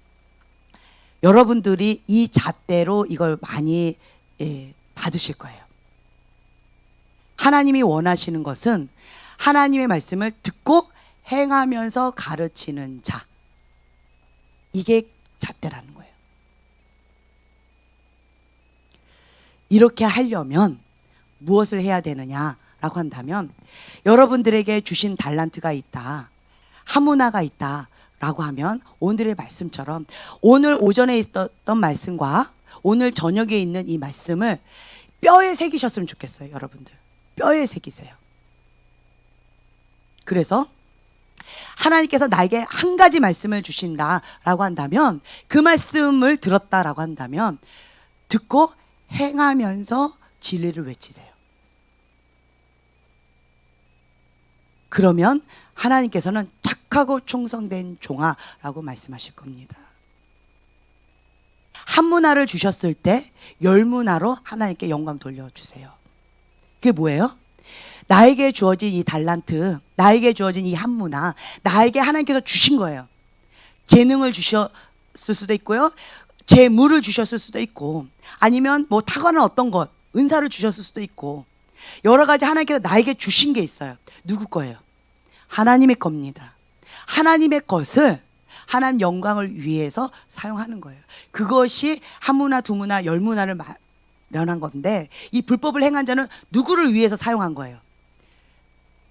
S1: 여러분들이 이 잣대로 이걸 많이 받으실 거예요. 하나님이 원하시는 것은 하나님의 말씀을 듣고 행하면서 가르치는 자, 이게 잣대라는 거예요. 이렇게 하려면 무엇을 해야 되느냐라고 한다면 여러분들에게 주신 달란트가 있다, 하무나가 있다라고 하면 오늘의 말씀처럼 오늘 오전에 있었던 말씀과 오늘 저녁에 있는 이 말씀을 뼈에 새기셨으면 좋겠어요. 여러분들 뼈에 새기세요. 그래서 하나님께서 나에게 한 가지 말씀을 주신다라고 한다면 그 말씀을 들었다라고 한다면 듣고 행하면서 진리를 외치세요. 그러면 하나님께서는 착하고 충성된 종아라고 말씀하실 겁니다. 한 문화를 주셨을 때 10문화로 하나님께 영광 돌려주세요. 그게 뭐예요? 나에게 주어진 이 달란트, 나에게 주어진 이 한 문화, 나에게 하나님께서 주신 거예요. 재능을 주셨을 수도 있고요, 재물을 주셨을 수도 있고, 아니면 뭐 타고난 어떤 것, 은사를 주셨을 수도 있고, 여러 가지 하나님께서 나에게 주신 게 있어요. 누구 거예요? 하나님의 겁니다. 하나님의 것을 하나님 영광을 위해서 사용하는 거예요. 그것이 한 문화, 두 문화, 10문화를 마련한 건데, 이 불법을 행한 자는 누구를 위해서 사용한 거예요?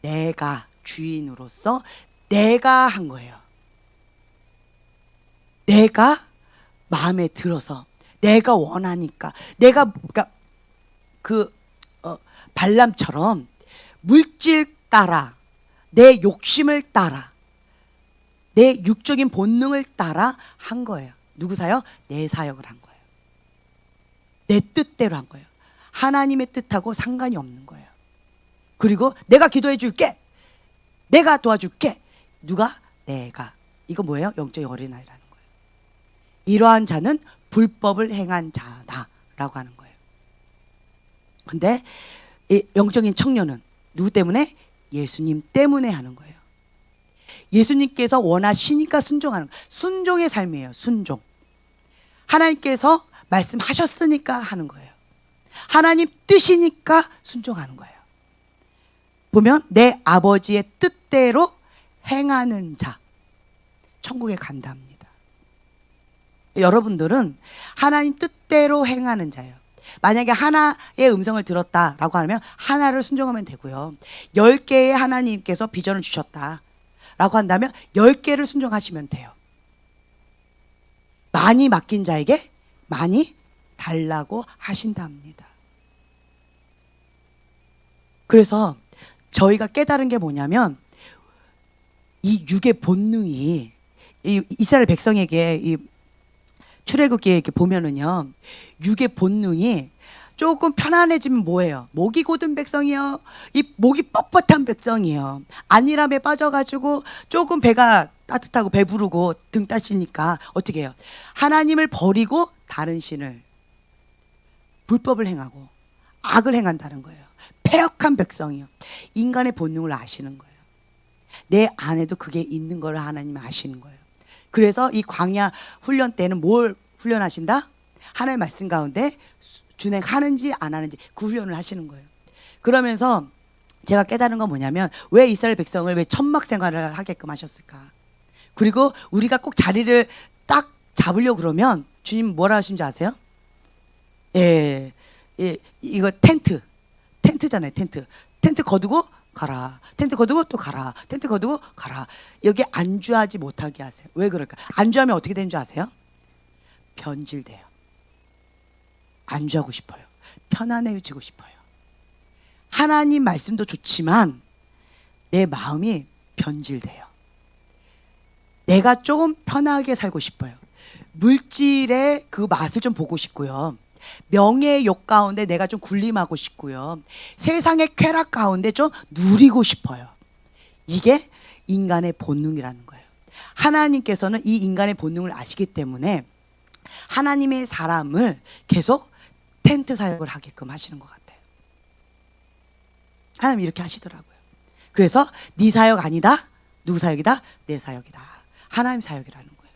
S1: 내가 주인으로서 내가 한 거예요. 내가 마음에 들어서, 내가 원하니까, 내가 그러니까 발람처럼 물질 따라, 내 욕심을 따라, 내 육적인 본능을 따라 한 거예요. 누구 사역? 내 사역을 한 거예요. 내 뜻대로 한 거예요. 하나님의 뜻하고 상관이 없는 거예요. 그리고 내가 기도해 줄게, 내가 도와줄게. 누가? 내가. 이거 뭐예요? 영적인 어린아이라는 거예요. 이러한 자는 불법을 행한 자다라고 하는 거예요. 근데 이 영적인 청년은 누구 때문에? 예수님 때문에 하는 거예요. 예수님께서 원하시니까 순종하는 거예요. 순종의 삶이에요. 순종. 하나님께서 말씀하셨으니까 하는 거예요. 하나님 뜻이니까 순종하는 거예요. 보면 내 아버지의 뜻대로 행하는 자, 천국에 간답니다. 여러분들은 하나님 뜻대로 행하는 자예요. 만약에 하나의 음성을 들었다라고 하면 하나를 순종하면 되고요, 10개의 하나님께서 비전을 주셨다라고 한다면 10개를 순종하시면 돼요. 많이 맡긴 자에게 많이 달라고 하신답니다. 그래서 저희가 깨달은 게 뭐냐면, 이 육의 본능이 이 이스라엘 백성에게 이 출애굽기에 이렇게 보면은요, 육의 본능이 조금 편안해지면 뭐예요? 목이 곧은 백성이요, 이 목이 뻣뻣한 백성이요, 안일함에 빠져가지고 조금 배가 따뜻하고 배부르고 등 따시니까 어떻게 해요? 하나님을 버리고 다른 신을, 불법을 행하고 악을 행한다는 거예요. 패역한 백성이요. 인간의 본능을 아시는 거예요. 내 안에도 그게 있는 걸 하나님이 아시는 거예요. 그래서 이 광야 훈련 때는 뭘 훈련하신다? 하나님의 말씀 가운데 준행하는지 안 하는지 그 훈련을 하시는 거예요. 그러면서 제가 깨달은 건 뭐냐면 왜 이스라엘 백성을 왜 천막 생활을 하게끔 하셨을까? 그리고 우리가 꼭 자리를 딱 잡으려고 그러면 주님 뭐라 하신 줄 아세요? 예, 예, 이거 텐트잖아요. 텐트 거두고 가라. 텐트 거두고 또 가라. 텐트 거두고 가라. 여기 안주하지 못하게 하세요. 왜 그럴까? 안주하면 어떻게 되는 줄 아세요? 변질돼요. 안주하고 싶어요. 편안해지고 싶어요. 하나님 말씀도 좋지만 내 마음이 변질돼요. 내가 조금 편하게 살고 싶어요. 물질의 그 맛을 좀 보고 싶고요. 명예의 욕 가운데 내가 좀 군림하고 싶고요. 세상의 쾌락 가운데 좀 누리고 싶어요. 이게 인간의 본능이라는 거예요. 하나님께서는 이 인간의 본능을 아시기 때문에 하나님의 사람을 계속 텐트 사역을 하게끔 하시는 것 같아요. 하나님 이렇게 하시더라고요. 그래서 네 사역 아니다. 누구 사역이다? 내 사역이다. 하나님 사역이라는 거예요.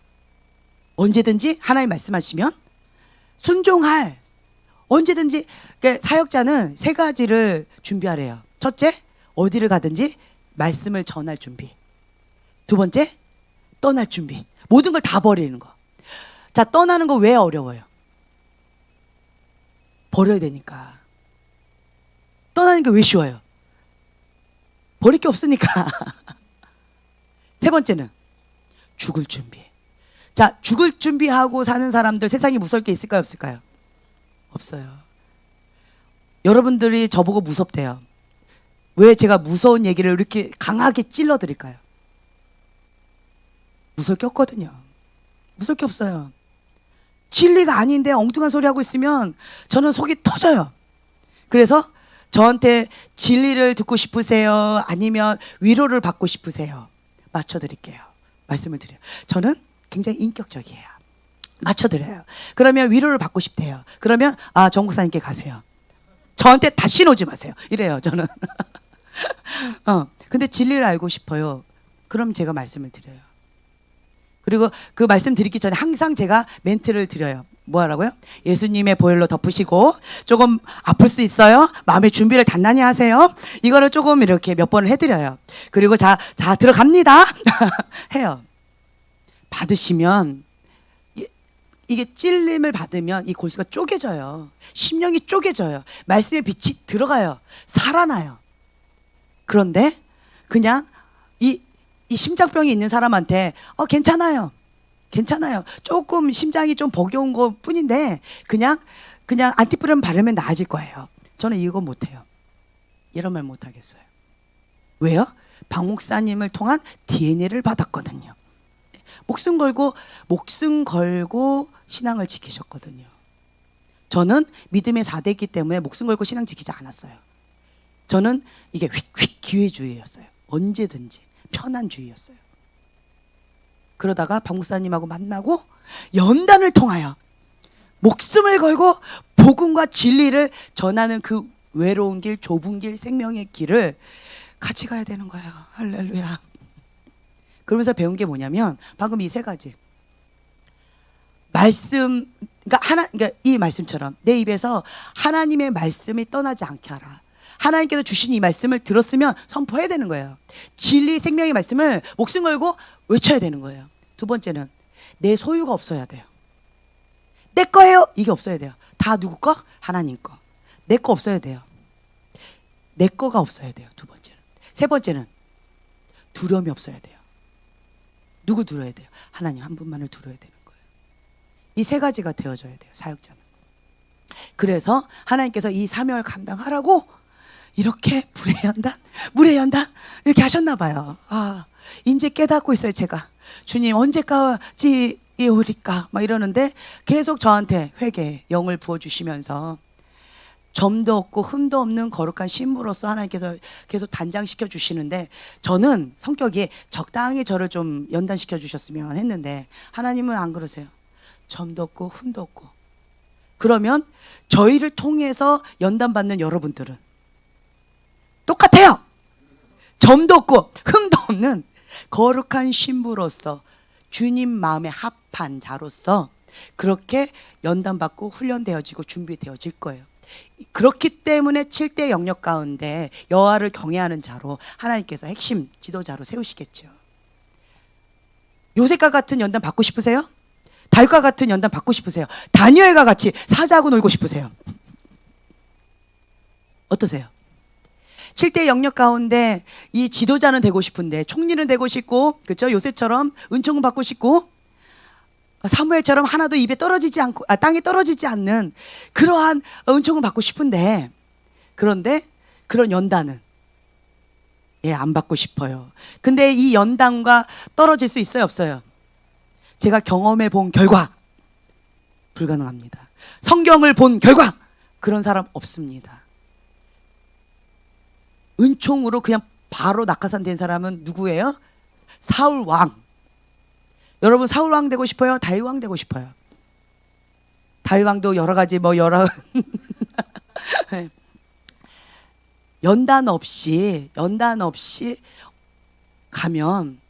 S1: 언제든지 하나님 말씀하시면 순종할, 언제든지. 그러니까 사역자는 세 가지를 준비하래요. 첫째, 어디를 가든지 말씀을 전할 준비. 두 번째, 떠날 준비. 모든 걸 다 버리는 거. 자, 떠나는 거 왜 어려워요? 버려야 되니까. 떠나는 게 왜 쉬워요? 버릴 게 없으니까. 세 번째는 죽을 준비. 자, 죽을 준비하고 사는 사람들 세상에 무서울 게 있을까요, 없을까요? 없어요. 여러분들이 저보고 무섭대요. 왜 제가 무서운 얘기를 이렇게 강하게 찔러 드릴까요? 무서울 게 없거든요. 무서울 게 없어요. 진리가 아닌데 엉뚱한 소리 하고 있으면 저는 속이 터져요. 그래서 저한테 진리를 듣고 싶으세요? 아니면 위로를 받고 싶으세요? 맞춰드릴게요. 말씀을 드려요. 저는 굉장히 인격적이에요. 맞춰드려요. 그러면 위로를 받고 싶대요. 그러면 정 목사님께 가세요. 저한테 다시 오지 마세요. 이래요, 저는. 근데 진리를 알고 싶어요. 그럼 제가 말씀을 드려요. 그리고 그 말씀 드리기 전에 항상 제가 멘트를 드려요. 뭐 하라고요? 예수님의 보혈로 덮으시고 조금 아플 수 있어요. 마음의 준비를 단단히 하세요. 이거를 조금 이렇게 몇 번을 해드려요. 그리고 자 들어갑니다. 해요. 받으시면 이게 찔림을 받으면 이 골수가 쪼개져요. 심령이 쪼개져요. 말씀의 빛이 들어가요. 살아나요. 그런데 그냥 이 심장병이 있는 사람한테 괜찮아요. 조금 심장이 좀 버겨운 것 뿐인데 그냥 안티프렘 바르면 나아질 거예요. 저는 이거 못해요. 이런 말 못하겠어요. 왜요? 박 목사님을 통한 DNA를 받았거든요. 목숨 걸고 신앙을 지키셨거든요. 저는 믿음의 4대이기 때문에 목숨 걸고 신앙 지키지 않았어요. 저는 이게 휙휙 기회주의였어요. 언제든지 편안주의였어요. 그러다가 박 목사님하고 만나고 연단을 통하여 목숨을 걸고 복음과 진리를 전하는 그 외로운 길, 좁은 길, 생명의 길을 같이 가야 되는 거예요. 할렐루야. 그러면서 배운 게 뭐냐면 방금 이 세 가지 말씀, 그러니까 이 말씀처럼 내 입에서 하나님의 말씀이 떠나지 않게 하라. 하나님께서 주신 이 말씀을 들었으면 선포해야 되는 거예요. 진리 생명의 말씀을 목숨 걸고 외쳐야 되는 거예요. 두 번째는 내 소유가 없어야 돼요. 내 거예요. 이게 없어야 돼요. 다 누구 거? 하나님 거. 내 거 없어야 돼요. 내 거가 없어야 돼요. 두 번째는. 세 번째는 두려움이 없어야 돼요. 누구 두려워야 돼요? 하나님 한 분만을 두려워야 되는 거예요. 이 세 가지가 되어져야 돼요. 사역자는. 그래서 하나님께서 이 사명을 감당하라고 이렇게 물의 연단 이렇게 하셨나 봐요. 이제 깨닫고 있어요. 제가 주님 언제까지 오리까 막 이러는데 계속 저한테 회개 영을 부어주시면서 점도 없고 흠도 없는 거룩한 신부로서 하나님께서 계속 단장시켜 주시는데 저는 성격이 적당히 저를 좀 연단시켜 주셨으면 했는데 하나님은 안 그러세요. 점도 없고 흠도 없고. 그러면 저희를 통해서 연단받는 여러분들은 똑같아요. 점도 없고 흠도 없는 거룩한 신부로서 주님 마음에 합한 자로서 그렇게 연단받고 훈련되어지고 준비되어질 거예요. 그렇기 때문에 7대 영역 가운데 여호와를 경외하는 자로 하나님께서 핵심 지도자로 세우시겠죠. 요셉과 같은 연단 받고 싶으세요? 다윗과 같은 연단 받고 싶으세요? 다니엘과 같이 사자하고 놀고 싶으세요? 어떠세요? 7대 영역 가운데 이 지도자는 되고 싶은데, 총리는 되고 싶고, 그렇죠? 요셉처럼 은총을 받고 싶고, 사무엘처럼 하나도 입에 떨어지지 않고, 땅에 떨어지지 않는 그러한 은총을 받고 싶은데, 그런데 그런 연단은 안 받고 싶어요. 근데 이 연단과 떨어질 수 있어요, 없어요? 제가 경험해 본 결과 불가능합니다. 성경을 본 결과 그런 사람 없습니다. 은총으로 그냥 바로 낙하산 된 사람은 누구예요? 사울 왕. 여러분 사울 왕 되고 싶어요? 다윗 왕 되고 싶어요? 다윗 왕도 여러 가지 여러 연단 없이 가면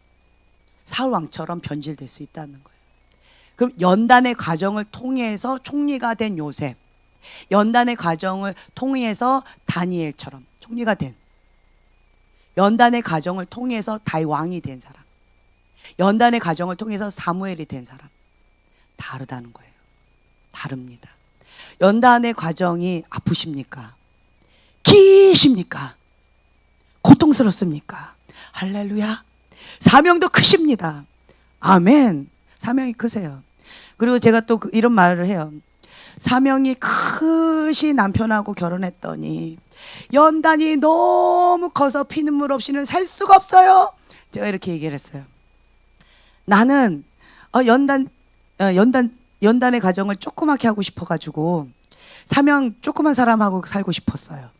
S1: 사울 왕처럼 변질될 수 있다는 거예요. 그럼 연단의 과정을 통해서 총리가 된 요셉, 연단의 과정을 통해서 다니엘처럼 총리가 된, 연단의 과정을 통해서 다윗 왕이 된 사람, 연단의 과정을 통해서 사무엘이 된 사람, 다르다는 거예요. 다릅니다. 연단의 과정이 아프십니까? 기십니까? 고통스럽습니까? 할렐루야. 사명도 크십니다. 아멘. 사명이 크세요. 그리고 제가 또 이런 말을 해요. 사명이 크신 남편하고 결혼했더니 연단이 너무 커서 피눈물 없이는 살 수가 없어요. 제가 이렇게 얘기를 했어요. 나는 연단의 과정을 조그맣게 하고 싶어가지고 사명 조그만 사람하고 살고 싶었어요.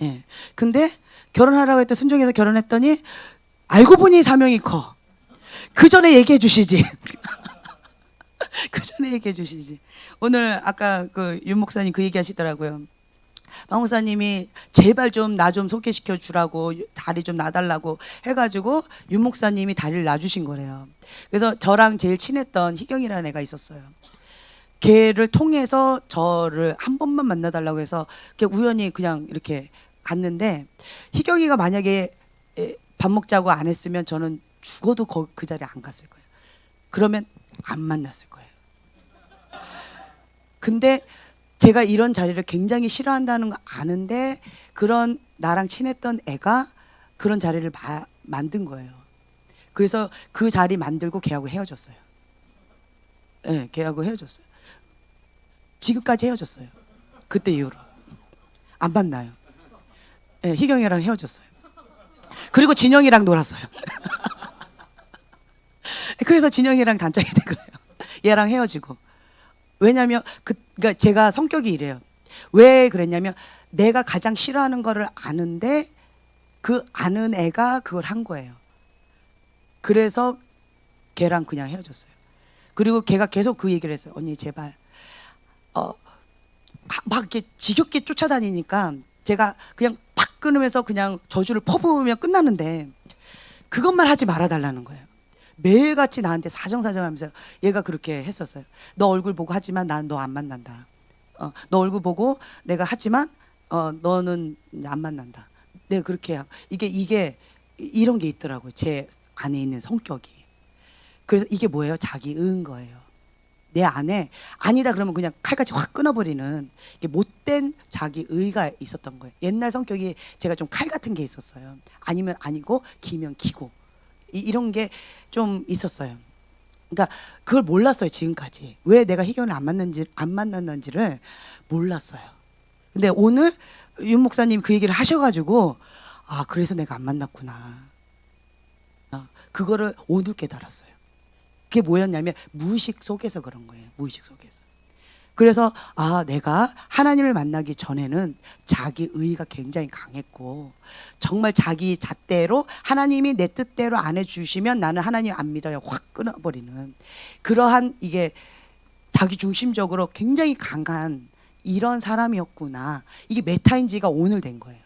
S1: 예. 근데 결혼하라고 했더니 순종해서 결혼했더니 알고 보니 사명이 커. 그 전에 얘기해 주시지. 그 전에 얘기해 주시지. 오늘 아까 윤 목사님 그 얘기 하시더라고요. 박 목사님이 제발 좀 나 좀 소개시켜 주라고, 다리 좀 놔달라고 해가지고 윤 목사님이 다리를 놔주신 거래요. 그래서 저랑 제일 친했던 희경이라는 애가 있었어요. 걔를 통해서 저를 한 번만 만나달라고 해서 우연히 그냥 이렇게 갔는데, 희경이가 만약에 밥 먹자고 안 했으면 저는 죽어도 그 자리에 안 갔을 거예요. 그러면 안 만났을 거예요. 근데 제가 이런 자리를 굉장히 싫어한다는 거 아는데 그런 나랑 친했던 애가 그런 자리를 만든 거예요. 그래서 그 자리 만들고 걔하고 헤어졌어요. 네, 걔하고 헤어졌어요. 지금까지 헤어졌어요. 그때 이후로 안 만나요. 네, 희경이랑 헤어졌어요. 그리고 진영이랑 놀았어요. 그래서 진영이랑 단짝이 된 거예요. 얘랑 헤어지고. 왜냐면 그러니까 제가 성격이 이래요. 왜 그랬냐면 내가 가장 싫어하는 거를 아는데 그 아는 애가 그걸 한 거예요. 그래서 걔랑 그냥 헤어졌어요. 그리고 걔가 계속 그 얘기를 했어요. 언니 제발 막 이렇게 지겹게 쫓아다니니까 제가 그냥 탁 끊으면서 그냥 저주를 퍼부으면 끝나는데 그것만 하지 말아달라는 거예요. 매일같이 나한테 사정사정하면서 얘가 그렇게 했었어요. 너 얼굴 보고 하지만 난 너 안 만난다. 너 얼굴 보고 내가 하지만 너는 안 만난다. 내가 그렇게 이게 이런 게 있더라고요. 제 안에 있는 성격이. 그래서 이게 뭐예요? 자기 의인 거예요. 내 안에 아니다 그러면 그냥 칼같이 확 끊어버리는 이게 못된 자기 의가 있었던 거예요. 옛날 성격이 제가 좀 칼 같은 게 있었어요. 아니면 아니고 기면 기고 이런 게 좀 있었어요. 그러니까 그걸 몰랐어요. 지금까지 왜 내가 희경을 안 만났는지를 몰랐어요. 근데 오늘 윤 목사님 그 얘기를 하셔가지고 그래서 내가 안 만났구나. 그거를 오늘 깨달았어요. 그게 뭐였냐면 무의식 속에서 그런 거예요. 무의식 속에서. 그래서 내가 하나님을 만나기 전에는 자기 의의가 굉장히 강했고 정말 자기 잣대로 하나님이 내 뜻대로 안 해주시면 나는 하나님 안 믿어요. 확 끊어버리는 그러한 이게 자기 중심적으로 굉장히 강한 이런 사람이었구나. 이게 메타인지가 오늘 된 거예요.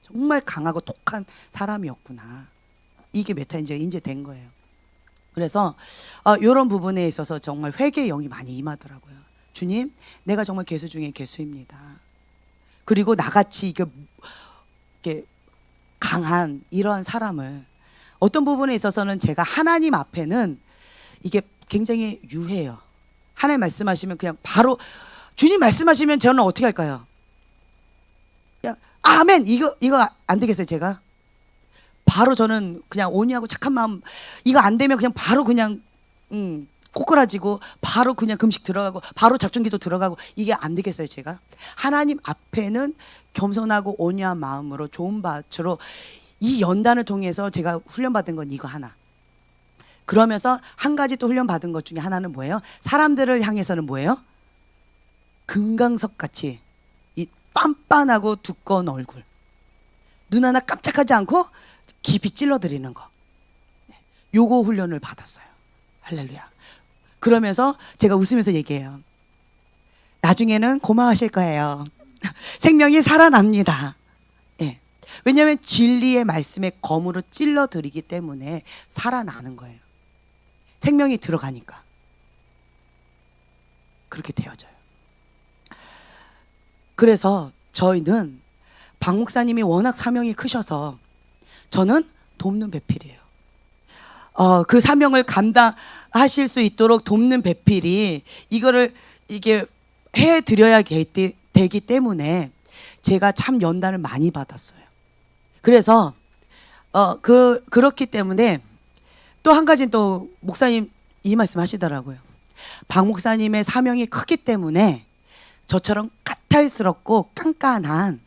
S1: 정말 강하고 독한 사람이었구나. 이게 메타인지가 이제 된 거예요. 그래서 이런 부분에 있어서 정말 회개의 영이 많이 임하더라고요. 주님, 내가 정말 괴수 중에 괴수입니다. 그리고 나같이 이렇게 강한 이러한 사람을 어떤 부분에 있어서는 제가 하나님 앞에는 이게 굉장히 유해요. 하나님 말씀하시면 그냥 바로 주님 말씀하시면 저는 어떻게 할까요? 그냥 아멘 이거 안 되겠어요. 제가 바로 저는 그냥 온유하고 착한 마음 이거 안 되면 그냥 바로 그냥 꼬꾸라지고 바로 그냥 금식 들어가고 바로 작전기도 들어가고 이게 안 되겠어요. 제가 하나님 앞에는 겸손하고 온유한 마음으로 좋은 밭으로 이 연단을 통해서 제가 훈련받은 건 이거 하나. 그러면서 한 가지 또 훈련받은 것 중에 하나는 뭐예요? 사람들을 향해서는 뭐예요? 금강석 같이 이 빤빤하고 두꺼운 얼굴 눈 하나 깜짝하지 않고 깊이 찔러드리는 거. 요거 훈련을 받았어요. 할렐루야. 그러면서 제가 웃으면서 얘기해요. 나중에는 고마워하실 거예요. 생명이 살아납니다. 예. 왜냐하면 진리의 말씀에 검으로 찔러드리기 때문에 살아나는 거예요. 생명이 들어가니까. 그렇게 되어져요. 그래서 저희는 박 목사님이 워낙 사명이 크셔서 저는 돕는 배필이에요. 그 사명을 감당하실 수 있도록 돕는 배필이 이거를 이게 해드려야 되기 때문에 제가 참 연단을 많이 받았어요. 그래서 그렇기 때문에 또 한 가지 또 목사님 이 말씀 하시더라고요. 박 목사님의 사명이 크기 때문에 저처럼 까탈스럽고 깐깐한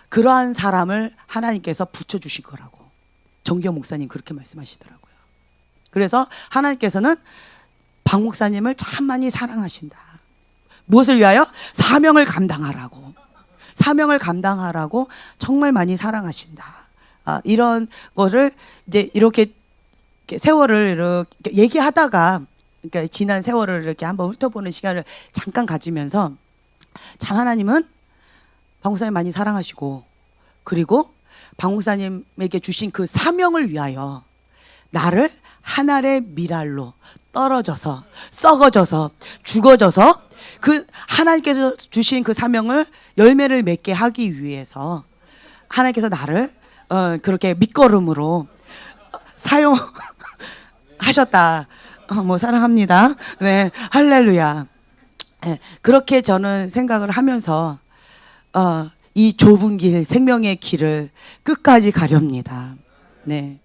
S1: 그러한 사람을 하나님께서 붙여주실 거라고. 정기영 목사님 그렇게 말씀하시더라고요. 그래서 하나님께서는 박 목사님을 참 많이 사랑하신다. 무엇을 위하여? 사명을 감당하라고. 사명을 감당하라고 정말 많이 사랑하신다. 이런 거를 이제 이렇게 세월을 이렇게 얘기하다가 그러니까 지난 세월을 이렇게 한번 훑어보는 시간을 잠깐 가지면서 참 하나님은 박 목사님 많이 사랑하시고 그리고 박 목사님에게 주신 그 사명을 위하여 나를 하늘의 미랄로 떨어져서 썩어져서 죽어져서 그 하나님께서 주신 그 사명을 열매를 맺게 하기 위해서 하나님께서 나를 그렇게 밑거름으로 사용하셨다. 뭐 사랑합니다. 네, 할렐루야. 네, 그렇게 저는 생각을 하면서 이 좁은 길, 생명의 길을 끝까지 가렵니다. 네.